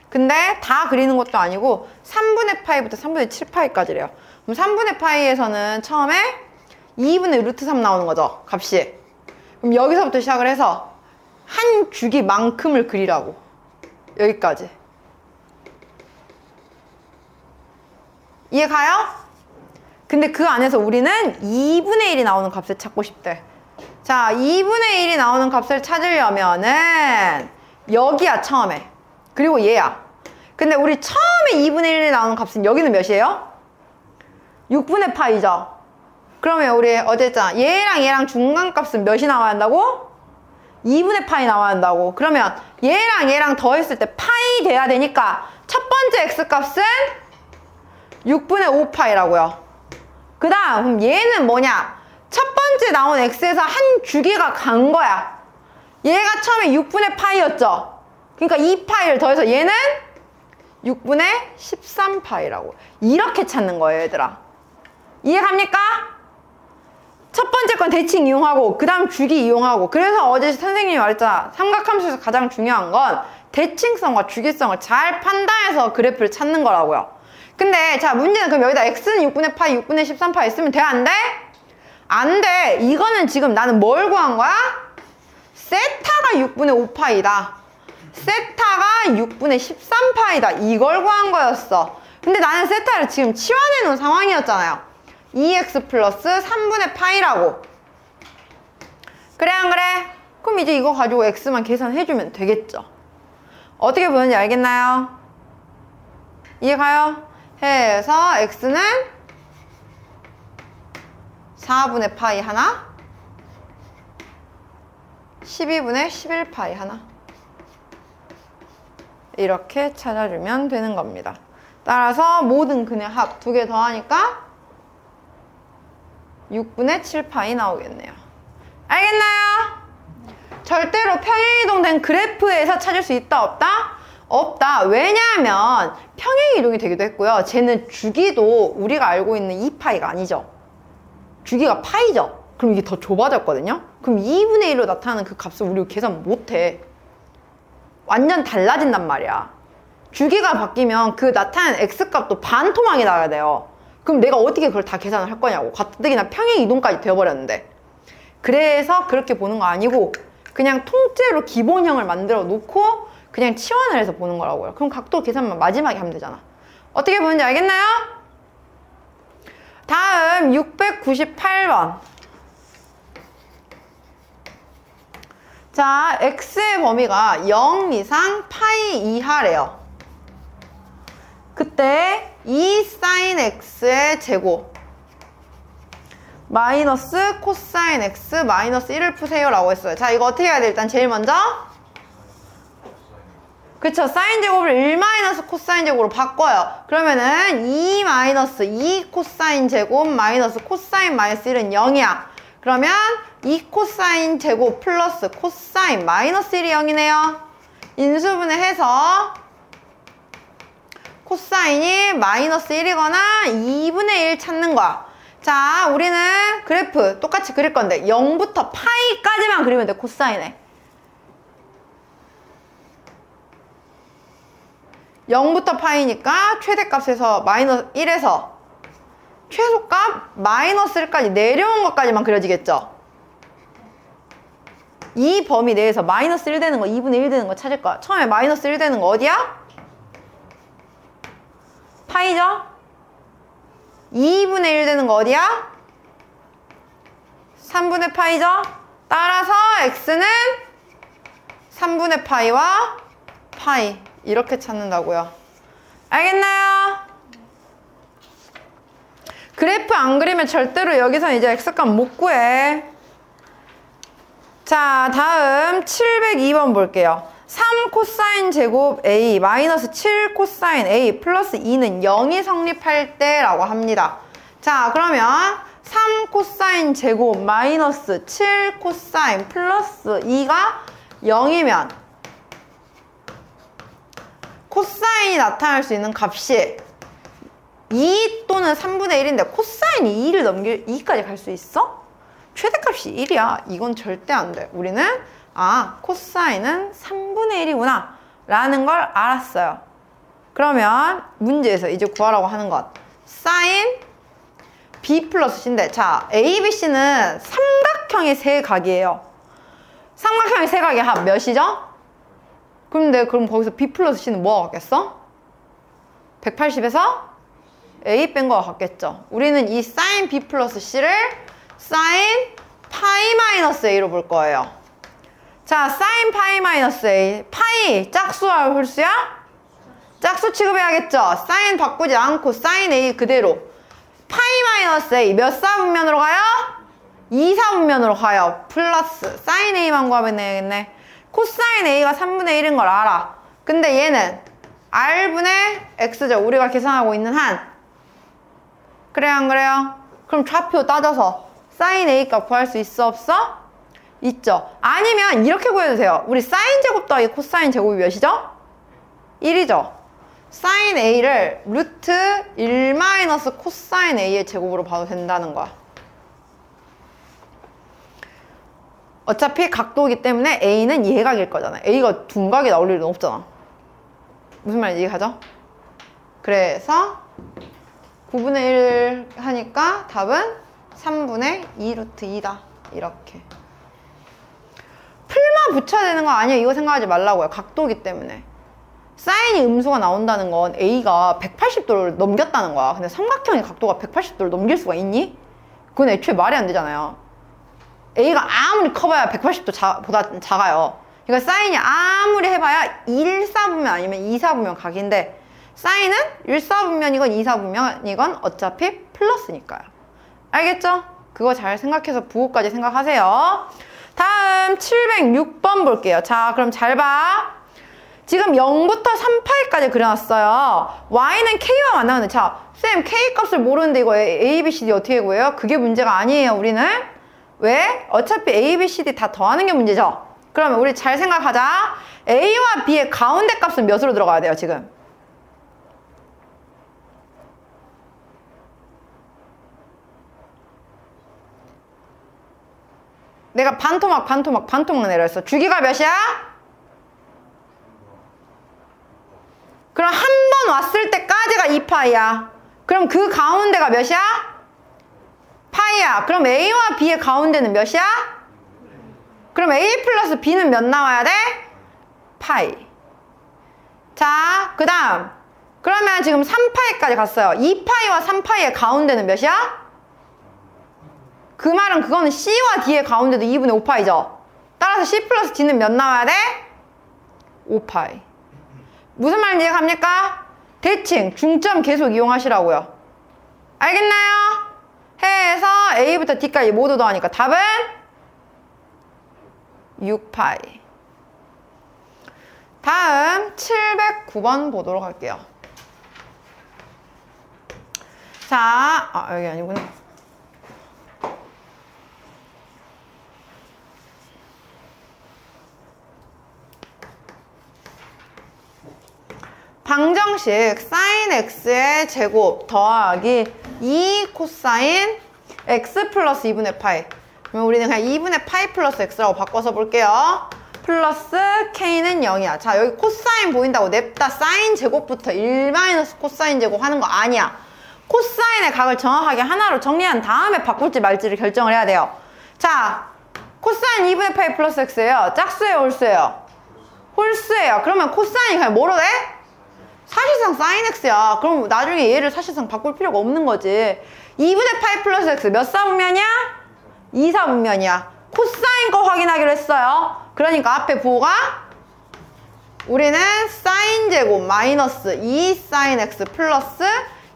근데 다 그리는 것도 아니고 3분의 파이부터 3분의 7 파이까지래요. 그럼 3분의 파이에서는 처음에 2분의 루트 3 나오는 거죠, 값이. 그럼 여기서부터 시작을 해서 한 주기만큼을 그리라고. 여기까지. 이해 가요? 근데 그 안에서 우리는 2분의 1이 나오는 값을 찾고 싶대. 자, 2분의 1이 나오는 값을 찾으려면은 여기야, 처음에. 그리고 얘야. 근데 우리 처음에 2분의 1이 나오는 값은 여기는 몇이에요? 6분의 파이죠. 그러면 우리 어제 했잖아. 얘랑 중간값은 몇이 나와야 한다고? 2분의 파이 나와야 한다고. 그러면 얘랑 더했을 때 파이 돼야 되니까 첫 번째 x값은 6분의 5 파이라고요. 그 다음 그럼 얘는 뭐냐? 첫 번째 나온 x에서 한 주기가 간 거야. 얘가 처음에 6분의 파이였죠. 그러니까 2파이를 더해서 얘는 6분의 13파이라고. 이렇게 찾는 거예요, 얘들아. 이해갑니까? 첫 번째 건 대칭 이용하고 그 다음 주기 이용하고. 그래서 어제 선생님이 말했잖아. 삼각함수에서 가장 중요한 건 대칭성과 주기성을 잘 판단해서 그래프를 찾는 거라고요. 근데 자, 문제는 그럼 여기다 x는 6분의 파이, 6분의 13파이 쓰면 돼? 안 돼? 안 돼. 이거는 지금 나는 뭘 구한 거야? 세타가 6분의 5파이다. 세타가 6분의 13파이다. 이걸 구한 거였어. 근데 나는 세타를 지금 치환해 놓은 상황이었잖아요. 2x 플러스 3분의 파이라고. 그래 안 그래? 그럼 이제 이거 가지고 x만 계산해주면 되겠죠. 어떻게 보는지 알겠나요? 이해가요? 해서 x는 4분의 파이 하나, 12분의 11파이 하나. 이렇게 찾아주면 되는 겁니다. 따라서 모든 근의 합 2개 더하니까 6분의 7파이 나오겠네요. 알겠나요? 절대로 평행이동된 그래프에서 찾을 수 있다 없다? 없다. 왜냐하면 평행이동이 되기도 했고요. 쟤는 주기도 우리가 알고 있는 2파이가 아니죠. 주기가 파이죠. 그럼 이게 더 좁아졌거든요. 그럼 2분의 1로 나타나는 그 값을 우리가 계산 못해. 완전 달라진단 말이야. 주기가 바뀌면 그 나타나는 x값도 반토막이 나야 돼요. 그럼 내가 어떻게 그걸 다 계산을 할 거냐고. 가뜩이나 평행이동까지 되어버렸는데. 그래서 그렇게 보는 거 아니고 그냥 통째로 기본형을 만들어 놓고 그냥 치환을 해서 보는 거라고요. 그럼 각도 계산만 마지막에 하면 되잖아. 어떻게 보는지 알겠나요? 다음 698번. 자, x의 범위가 0 이상 파이 이하래요. 그때 2 사인 x의 제곱 마이너스 코사인 x 마이너스 1을 푸세요 라고 했어요. 자, 이거 어떻게 해야 돼? 일단 제일 먼저 그쵸, 사인 제곱을 1 마이너스 코사인 제곱으로 바꿔요. 그러면은 2 마이너스 2 코사인 제곱 마이너스 코사인 마이너스 1은 0이야. 그러면 2 코사인 제곱 플러스 코사인 마이너스 1이 0이네요. 인수분해 해서 코사인이 마이너스 1이거나 2분의 1 찾는 거야. 자, 우리는 그래프 똑같이 그릴 건데 0부터 파이까지만 그리면 돼, 코사인에. 0부터 파이니까 최대값에서 마이너스 1에서 최소값 마이너스 1까지 내려온 것까지만 그려지겠죠? 이 범위 내에서 마이너스 1 되는 거, 2분의 1 되는 거 찾을 거야. 처음에 마이너스 1 되는 거 어디야? 파이죠? 2분의 1 되는 거 어디야? 3분의 파이죠? 따라서 x는 3분의 파이와 파이 이렇게 찾는다고요. 알겠나요? 그래프 안 그리면 절대로 여기서 이제 x값 못 구해. 자, 다음 702번 볼게요. 3 코사인 제곱 a 마이너스 7 코사인 a 플러스 2는 0이 성립할 때라고 합니다. 자, 그러면 3 코사인 제곱 마이너스 7 코사인 플러스 2가 0이면 코사인이 나타날 수 있는 값이 2 또는 3분의 1인데 코사인이 2를 넘길 2까지 갈 수 있어? 최대값이 1이야. 이건 절대 안 돼. 우리는 코사인은 3분의 1이구나 라는 걸 알았어요. 그러면 문제에서 이제 구하라고 하는 것 사인 b 플러스 c인데, 자, a, b, c는 삼각형의 세 각이에요. 삼각형의 세 각의 합 몇이죠? 그럼 거기서 b 플러스 c는 뭐가 같겠어? 180에서 a 뺀 거가 같겠죠. 우리는 이 사인 b 플러스 c를 사인 파이 마이너스 a로 볼 거예요. 자, 사인 파이 마이너스 a. 파이 짝수와 홀수야? 짝수 취급해야겠죠. 사인 바꾸지 않고 사인 a 그대로. 파이 마이너스 a 몇 사분면으로 가요? 2사분면으로 가요. 플러스 사인 a만 구하면 되겠네. 코사인 a가 3분의 1인 걸 알아. 근데 얘는 r분의 x죠. 우리가 계산하고 있는 한. 그래요, 안 그래요? 그럼 좌표 따져서 사인 a 값 구할 수 있어, 없어? 있죠. 아니면 이렇게 구해도 돼요. 우리 사인 제곱 더하기 코사인 제곱이 몇이죠? 1이죠. 사인 a를 루트 1 마이너스 코사인 a의 제곱으로 봐도 된다는 거야. 어차피 각도이기 때문에 a는 예각일 거잖아. a가 둔각이 나올 일은 없잖아. 무슨 말인지 이해가죠? 그래서 9분의 1 하니까 답은 3분의 2 루트 2다. 이렇게. 풀만 붙여야 되는 거 아니에요. 이거 생각하지 말라고요. 각도이기 때문에. 사인이 음수가 나온다는 건 a가 180도를 넘겼다는 거야. 근데 삼각형의 각도가 180도를 넘길 수가 있니? 그건 애초에 말이 안 되잖아요. a가 아무리 커봐야 180도 보다 작아요. 그러니까 사인이 아무리 해봐야 1사분면 아니면 2사분면 각인데 사인은 1사분면이건 2사분면이건 어차피 플러스니까요. 알겠죠? 그거 잘 생각해서 부호까지 생각하세요. 다음 706번 볼게요. 자, 그럼 잘 봐. 지금 0부터 3파이까지 그려놨어요. y는 k와 만나는데, 자, 쌤 k 값을 모르는데 이거 a, b, c, d 어떻게 구해요? 그게 문제가 아니에요, 우리는. 왜? 어차피 a, b, c, d 다 더하는 게 문제죠. 그러면 우리 잘 생각하자. a와 b의 가운데 값은 몇으로 들어가야 돼요, 지금? 내가 반토막 내렸어. 주기가 몇이야? 그럼 한 번 왔을 때까지가 2파이야. 그럼 그 가운데가 몇이야? 파이야. 그럼 a와 b의 가운데는 몇이야? 그럼 a 플러스 b는 몇 나와야 돼? 파이. 자, 그 다음. 그러면 지금 3파이까지 갔어요. 2파이와 3파이의 가운데는 몇이야? 그 말은 그거는 C와 D의 가운데도 2분의 5파이죠. 따라서 C 플러스 D는 몇 나와야 돼? 5파이. 무슨 말인지 이해갑니까? 대칭, 중점 계속 이용하시라고요. 알겠나요? 해서 A부터 D까지 모두 더하니까 답은 6파이. 다음 709번 보도록 할게요. 자, 여기 아니구나. 방정식 sin x의 제곱 더하기 2 코사인 x 플러스 2분의 파이. 그러면 우리는 그냥 2분의 파이 플러스 x라고 바꿔서 볼게요. 플러스 k는 0이야. 자, 여기 코사인 보인다고 냅다 사인 제곱부터 1 마이너스 코사인 제곱 하는 거 아니야. 코사인의 각을 정확하게 하나로 정리한 다음에 바꿀지 말지를 결정을 해야 돼요. 자, 코사인 2분의 파이 플러스 x예요. 짝수예요, 홀수예요? 홀수예요. 그러면 코사인이 그냥 뭐로 돼? 사실상 사인 x야. 그럼 나중에 얘를 사실상 바꿀 필요가 없는 거지. 2분의 파이 플러스 x 몇 사분면이야? 2사분면이야. 코사인 거 확인하기로 했어요. 그러니까 앞에 부호가 우리는 사인 제곱 마이너스 2 사인 x 플러스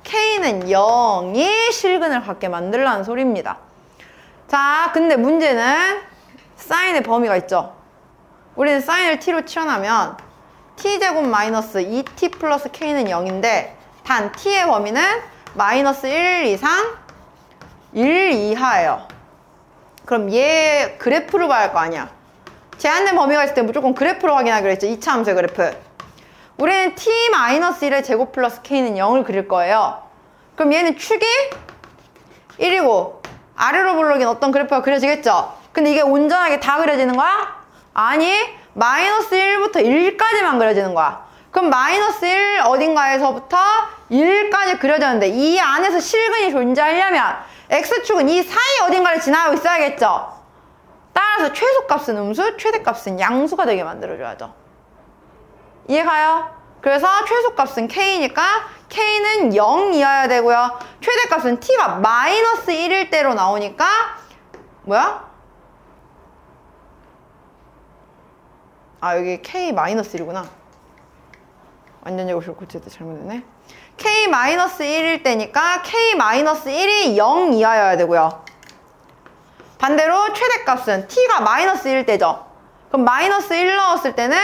k는 0이 실근을 갖게 만들라는 소리입니다. 자, 근데 문제는 사인의 범위가 있죠. 우리는 사인을 t로 치환하면 t제곱 마이너스 2t 플러스 k는 0인데 단 t의 범위는 마이너스 1 이상 1 이하예요. 그럼 얘 그래프로 봐야 할 거 아니야. 제한된 범위가 있을 때 무조건 그래프로 확인하기로 했죠. 2차 함수의 그래프. 우리는 t-1의 제곱 플러스 k는 0을 그릴 거예요. 그럼 얘는 축이 1이고 아래로 볼록인 어떤 그래프가 그려지겠죠? 근데 이게 온전하게 다 그려지는 거야? 아니, 마이너스 1부터 1까지만 그려지는 거야. 그럼 마이너스 1 어딘가에서부터 1까지 그려졌는데 이 안에서 실근이 존재하려면 x축은 이 사이 어딘가를 지나고 있어야겠죠? 따라서 최소값은 음수, 최대값은 양수가 되게 만들어줘야죠. 이해가요? 그래서 최소값은 k니까 k는 0 이하여야 되고요. 최대값은 t가 마이너스 1일 때로 나오니까 뭐야? 아, 여기 k 마이너스 1이구나. 완전 제곱식 고칠 때 잘못했네. k 마이너스 1일 때니까 k 마이너스 1이 0 이하여야 되고요. 반대로 최대값은 t가 마이너스 1일 때죠. 그럼 마이너스 1 넣었을 때는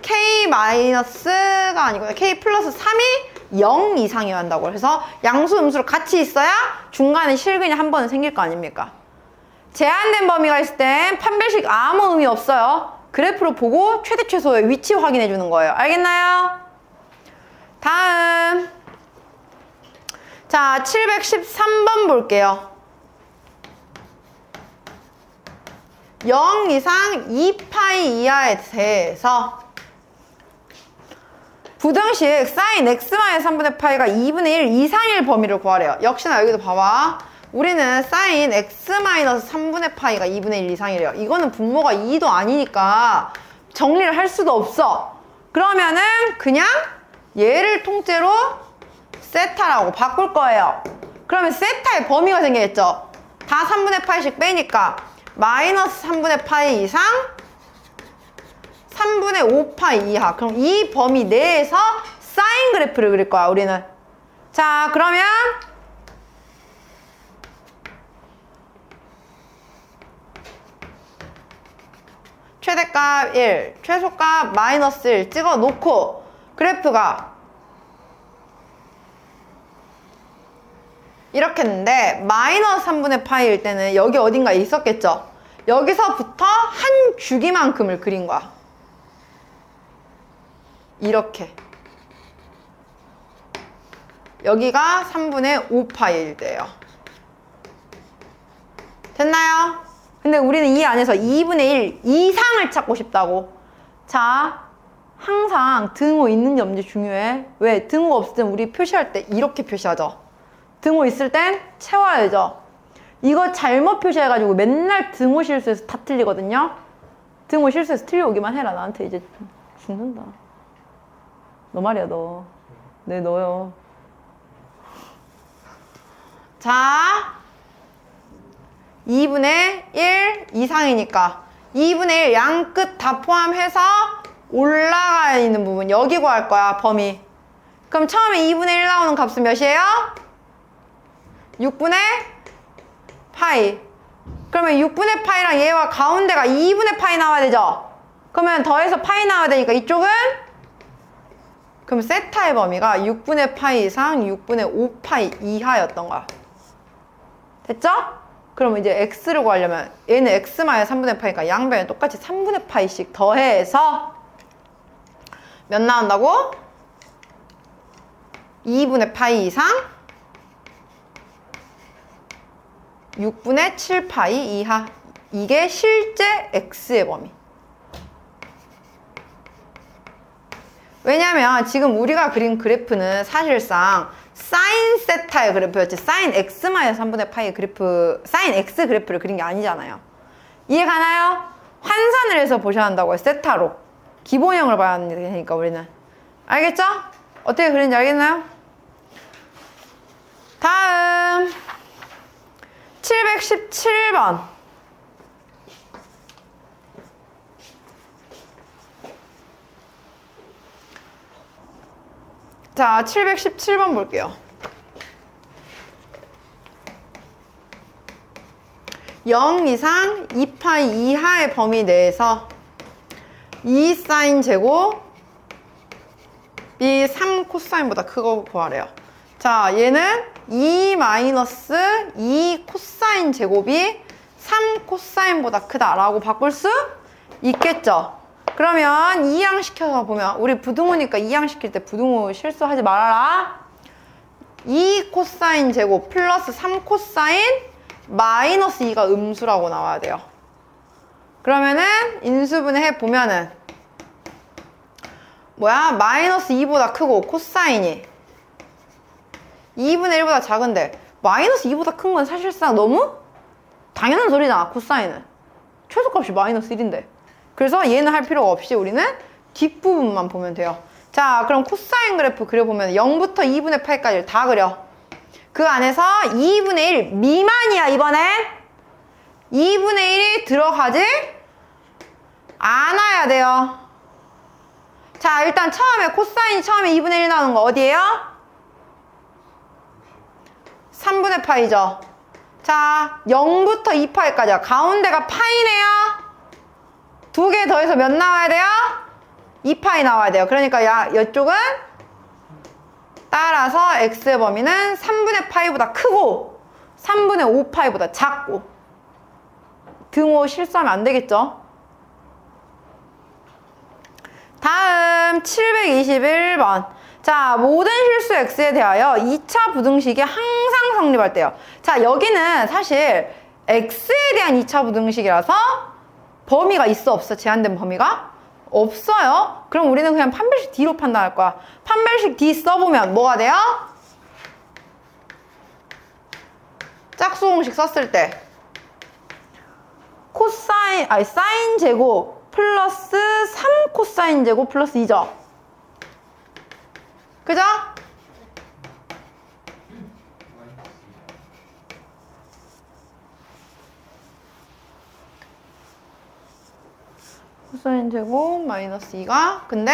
k 마이너스가 아니고 k 플러스 3이 0 이상이어야 한다고. 그래서 양수 음수로 같이 있어야 중간에 실근이 한 번은 생길 거 아닙니까? 제한된 범위가 있을 땐 판별식 아무 의미 없어요. 그래프로 보고 최대 최소의 위치 확인해 주는 거예요. 알겠나요? 다음. 자, 713번 볼게요. 0 이상 2파이 이하에 대해서 부등식 sin x-3분의 파이가 2분의 1 이상일 범위를 구하래요. 역시나 여기도 봐봐. 우리는 sin x-3분의 파이가 2분의 1 이상이래요. 이거는 분모가 2도 아니니까 정리를 할 수도 없어. 그러면은 그냥 얘를 통째로 세타라고 바꿀 거예요. 그러면 세타의 범위가 생기겠죠. 다 3분의 파이씩 빼니까 마이너스 3분의 파이 이상 3분의 5파이 이하. 그럼 이 범위 내에서 사인 그래프를 그릴 거야, 우리는. 자, 그러면 최대값 1, 최소값 마이너스 1 찍어 놓고 그래프가 이렇게 했는데 마이너스 3분의 파이일 때는 여기 어딘가에 있었겠죠? 여기서부터 한 주기만큼을 그린 거야. 이렇게. 여기가 3분의 5파이일 때예요. 됐나요? 근데 우리는 이 안에서 2분의 1 이상을 찾고 싶다고. 자, 항상 등호 있는지 없는지 중요해. 왜? 등호 없을 땐 우리 표시할 때 이렇게 표시하죠. 등호 있을 땐 채워야죠. 이거 잘못 표시해가지고 맨날 등호 실수해서 다 틀리거든요. 등호 실수해서 틀려오기만 해라. 나한테 이제 죽는다. 너 말이야, 너. 네, 너요. 자, 2분의 1 이상이니까 2분의 1 양 끝 다 포함해서 올라가 있는 부분 여기 구할 거야, 범위. 그럼 처음에 2분의 1 나오는 값은 몇이에요? 6분의 파이. 그러면 6분의 파이랑 얘와 가운데가 2분의 파이 나와야 되죠? 그러면 더해서 파이 나와야 되니까 이쪽은? 그럼 세타의 범위가 6분의 파이 이상 6분의 5파이 이하였던 거야. 됐죠? 그럼 이제 x를 구하려면 얘는 x-3분의 파이니까 양변에 똑같이 3분의 파이씩 더해서 몇 나온다고? 2분의 파이 이상 6분의 7파이 이하. 이게 실제 x의 범위. 왜냐면 지금 우리가 그린 그래프는 사실상 사인 세타의 그래프였지 사인 x-3분의 파이의 그래프, 사인 x 그래프를 그린 게 아니잖아요. 이해가나요? 환산을 해서 보셔야 한다고요. 세타로. 기본형을 봐야 되니까 우리는. 알겠죠? 어떻게 그린지 알겠나요? 다음 717번. 자, 717번 볼게요. 0 이상 2파이 이하의 범위 내에서 2 사인 제곱이 3 코사인보다 크고 구하래요. 자, 얘는 2 마이너스 2 코사인 제곱이 3 코사인보다 크다라고 바꿀 수 있겠죠? 그러면 이항시켜서 보면 우리 부등호니까 이항시킬 때 부등호 실수하지 말아라. 2 코사인 제곱 플러스 3 코사인 마이너스 2가 음수라고 나와야 돼요. 그러면은 인수분해 해보면은 뭐야? 마이너스 2보다 크고 코사인이 2분의 1보다 작은데 마이너스 2보다 큰 건 사실상 너무 당연한 소리잖아. 코사인은 최소값이 마이너스 1인데 그래서 얘는 할 필요가 없이 우리는 뒷부분만 보면 돼요. 자, 그럼 코사인 그래프 그려보면 0부터 2분의 8까지를 다 그려. 그 안에서 2분의 1 미만이야. 이번엔 2분의 1이 들어가지 않아야 돼요. 자, 일단 처음에 코사인이 처음에 2분의 1 나오는 거 어디예요? 3분의 파이죠. 자, 0부터 2파이까지야. 가운데가 파이네요. 두 개 더해서 몇 나와야 돼요? 2파이 나와야 돼요. 그러니까 이쪽은 따라서 x의 범위는 3분의 파이보다 크고 3분의 5파이보다 작고. 등호 실수하면 안 되겠죠? 다음 721번. 자, 모든 실수 x에 대하여 2차 부등식이 항상 성립할 때요. 자, 여기는 사실 x에 대한 2차 부등식이라서 범위가 있어 없어? 제한된 범위가? 없어요. 그럼 우리는 그냥 판별식 D로 판단할 거야. 판별식 D 써보면 뭐가 돼요? 짝수 공식 썼을 때 사인 제곱 플러스 3 코사인 제곱 플러스 2죠. 그죠? 코사인 제곱 마이너스 2가 근데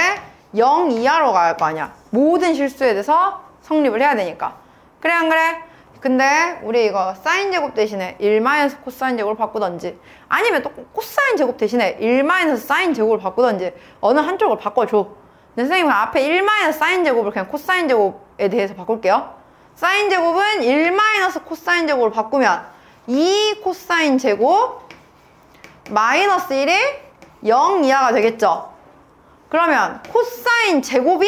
0 이하로 갈 거 아니야. 모든 실수에 대해서 성립을 해야 되니까. 그래 안 그래? 근데 우리 이거 사인 제곱 대신에 1 마이너스 코사인 제곱을 바꾸던지 아니면 또 코사인 제곱 대신에 1 마이너스 사인 제곱을 바꾸던지 어느 한쪽을 바꿔줘. 선생님은 앞에 1 마이너스 사인 제곱을 그냥 코사인 제곱에 대해서 바꿀게요. 사인 제곱은 1 마이너스 코사인 제곱을 바꾸면 2 코사인 제곱 마이너스 1이 0 이하가 되겠죠. 그러면 코사인 제곱이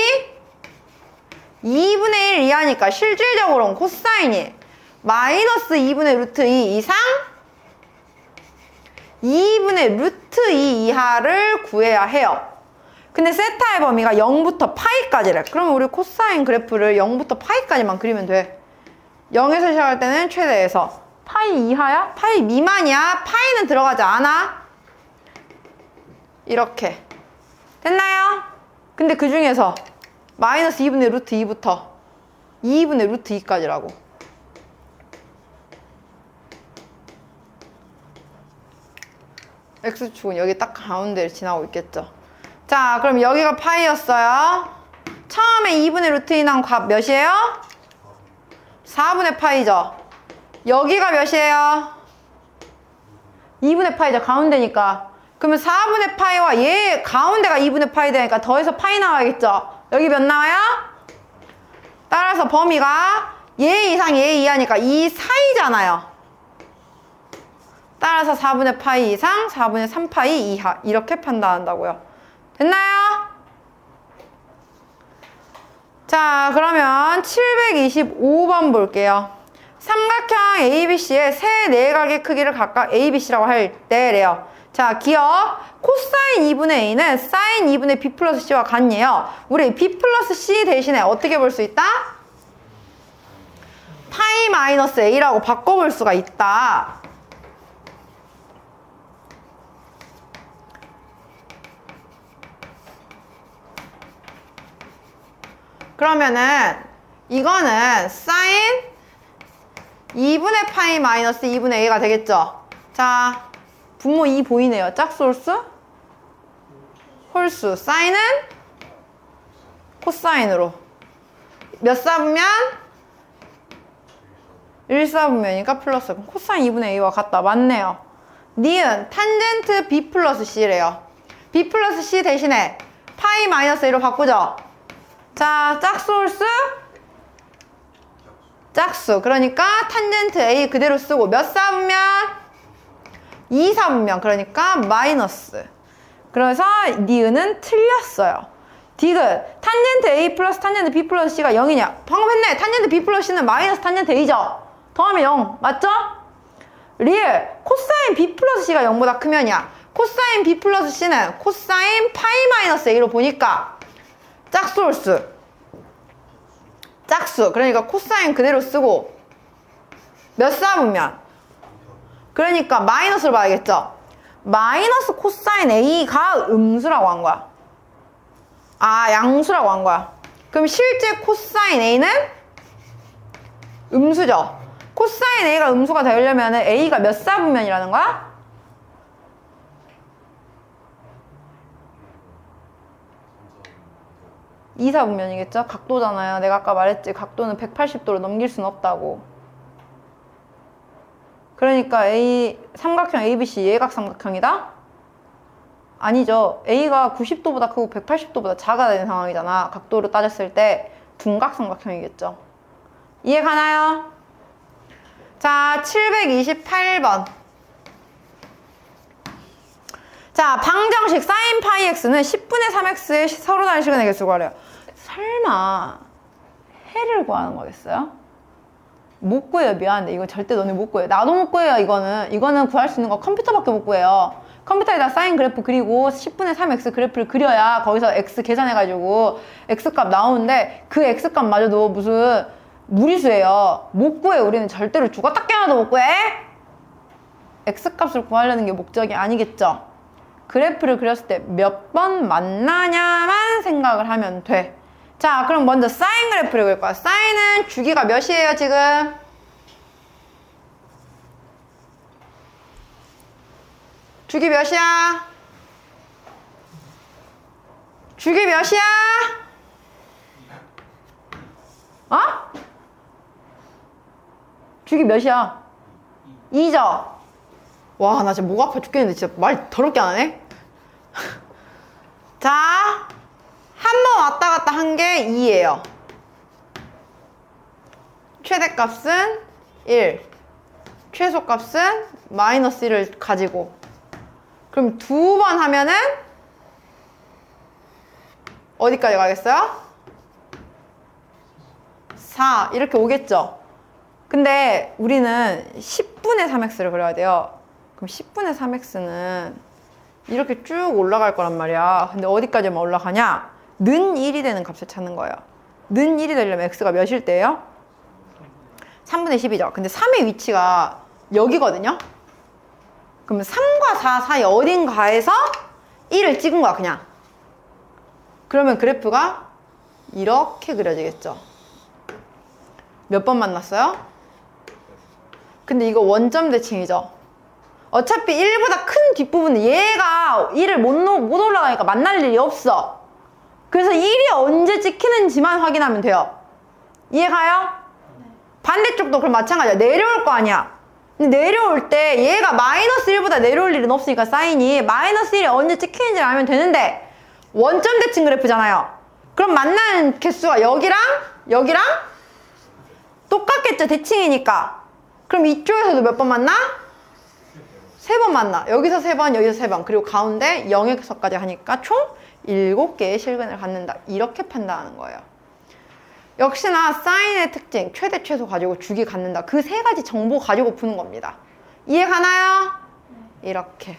2분의 1 이하니까 실질적으로는 코사인이 마이너스 2분의 루트 2 이상 2분의 루트 2 이하를 구해야 해요. 근데 세타의 범위가 0부터 파이까지래. 그러면 우리 코사인 그래프를 0부터 파이까지만 그리면 돼. 0에서 시작할 때는 최대에서 파이 이하야? 파이 미만이야? 파이는 들어가지 않아? 이렇게 됐나요? 근데 그 중에서 마이너스 2분의 루트 2부터 2분의 루트 2까지라고. x축은 여기 딱 가운데를 지나고 있겠죠. 자, 그럼 여기가 파이였어요. 처음에 2분의 루트 2 나온 값 몇이에요? 4분의 파이죠. 여기가 몇이에요? 2분의 파이죠. 가운데니까. 그러면 4분의 파이와 얘 가운데가 2분의 파이 되니까 더해서 파이 나와야겠죠. 여기 몇 나와요? 따라서 범위가 얘 이상 얘 이하니까 이 사이잖아요. 따라서 4분의 파이 이상 4분의 3파이 이하 이렇게 판단한다고요. 됐나요? 자, 그러면 725번 볼게요. 삼각형 ABC의 세 내각의 크기를 각각 ABC라고 할 때래요. 자, 기억. 코사인 2분의 A는 사인 2분의 B 플러스 C와 같네요. 우리 B 플러스 C 대신에 어떻게 볼 수 있다? 파이 마이너스 A라고 바꿔볼 수가 있다. 그러면은 이거는 사인 2분의 파이 마이너스 2분의 A가 되겠죠? 자, 분모 2 보이네요. 짝수 홀수? 홀수. 사인은 코사인으로. 몇 사분면? 1사분면이니까 플러스. 그럼 코사인 2분의 A와 같다. 맞네요. 니은 탄젠트 B 플러스 C래요. B 플러스 C 대신에 파이 마이너스 A로 바꾸죠? 자, 짝수 홀수? 짝수. 그러니까 탄젠트 A 그대로 쓰고 몇 사분면? 2사분면. 그러니까 마이너스. 그래서 니은은 틀렸어요. 디귿. 탄젠트 A 플러스 탄젠트 B 플러스 C가 0이냐? 방금 했네. 탄젠트 B 플러스 C는 마이너스 탄젠트 A죠? 더하면 0. 맞죠? 리을. 코사인 B 플러스 C가 0보다 크면이야. 코사인 B 플러스 C는 코사인 파이 마이너스 A로 보니까 짝수 홀수. 짝수. 그러니까 코사인 그대로 쓰고 몇 사분면? 그러니까 마이너스를 봐야겠죠? 마이너스 코사인 A가 음수라고 한 거야. 아, 양수라고 한 거야. 그럼 실제 코사인 A는 음수죠? 코사인 A가 음수가 되려면 A가 몇 사분면이라는 거야? 2사분면이겠죠? 각도잖아요. 내가 아까 말했지. 각도는 180도를 넘길 수는 없다고. 그러니까 삼각형 ABC 예각 삼각형이다? 아니죠. A가 90도보다 크고 180도보다 작아야 되는 상황이잖아. 각도로 따졌을 때 둔각 삼각형이겠죠. 이해 가나요? 자, 728번. 자, 방정식 sin 파이 x는 10분의 3x의 서로 다른 시간의 개수 구하래요. 설마 해를 구하는 거겠어요? 못 구해요. 미안한데 이거 절대 너네 못 구해요. 나도 못 구해요. 이거는 구할 수 있는 거 컴퓨터밖에 못 구해요. 컴퓨터에다 사인 그래프 그리고 10분의 3x 그래프를 그려야 거기서 x 계산해가지고 x값 나오는데 그 x값마저도 무슨 무리수예요. 못 구해. 우리는 절대로 죽었다 깨어나도 못 구해. x값을 구하려는 게 목적이 아니겠죠. 그래프를 그렸을 때 몇 번 만나냐만 생각을 하면 돼. 자, 그럼 먼저 사인 그래프를 그릴 거야. 사인은 주기가 몇이에요, 지금? 주기 몇이야? 주기 몇이야? 어? 주기 몇이야? 2죠? 와, 나 진짜 목 아파 죽겠는데 진짜 말 더럽게 안 하네? 자, 한 번 왔다 갔다 한 게 2예요. 최대값은 1, 최소값은 마이너스 1을 가지고. 그럼 두 번 하면은 어디까지 가겠어요? 4 이렇게 오겠죠? 근데 우리는 10분의 3x를 그려야 돼요. 그럼 10분의 3x는 이렇게 쭉 올라갈 거란 말이야. 근데 어디까지만 올라가냐? 는 1이 되는 값을 찾는 거예요. 는 1이 되려면 x가 몇일 때예요? 3분의 10이죠. 근데 3의 위치가 여기거든요? 그럼 3과 4 사이 어딘가에서 1을 찍은 거야, 그냥. 그러면 그래프가 이렇게 그려지겠죠. 몇 번 만났어요? 근데 이거 원점 대칭이죠. 어차피 1보다 큰 뒷부분은 얘가 1을 못 올라가니까 만날 일이 없어. 그래서 1이 언제 찍히는지만 확인하면 돼요. 이해가요? 네. 반대쪽도 그럼 마찬가지야. 내려올 거 아니야. 근데 내려올 때 얘가 마이너스 1보다 내려올 일은 없으니까 사인이 마이너스 1이 언제 찍히는지 알면 되는데 원점 대칭 그래프잖아요. 그럼 만나는 개수가 여기랑 여기랑 똑같겠죠. 대칭이니까. 그럼 이쪽에서도 몇 번 만나? 3번 만나. 여기서 3번, 여기서 3번. 그리고 가운데 0에서까지 하니까 총 7개의 실근을 갖는다. 이렇게 판단하는 거예요. 역시나 사인의 특징, 최대, 최소 가지고 주기, 갖는다. 그 세 가지 정보 가지고 푸는 겁니다. 이해 가나요? 이렇게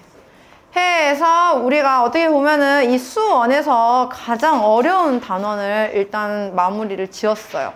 해서 우리가 어떻게 보면은 이 수원에서 가장 어려운 단원을 일단 마무리를 지었어요.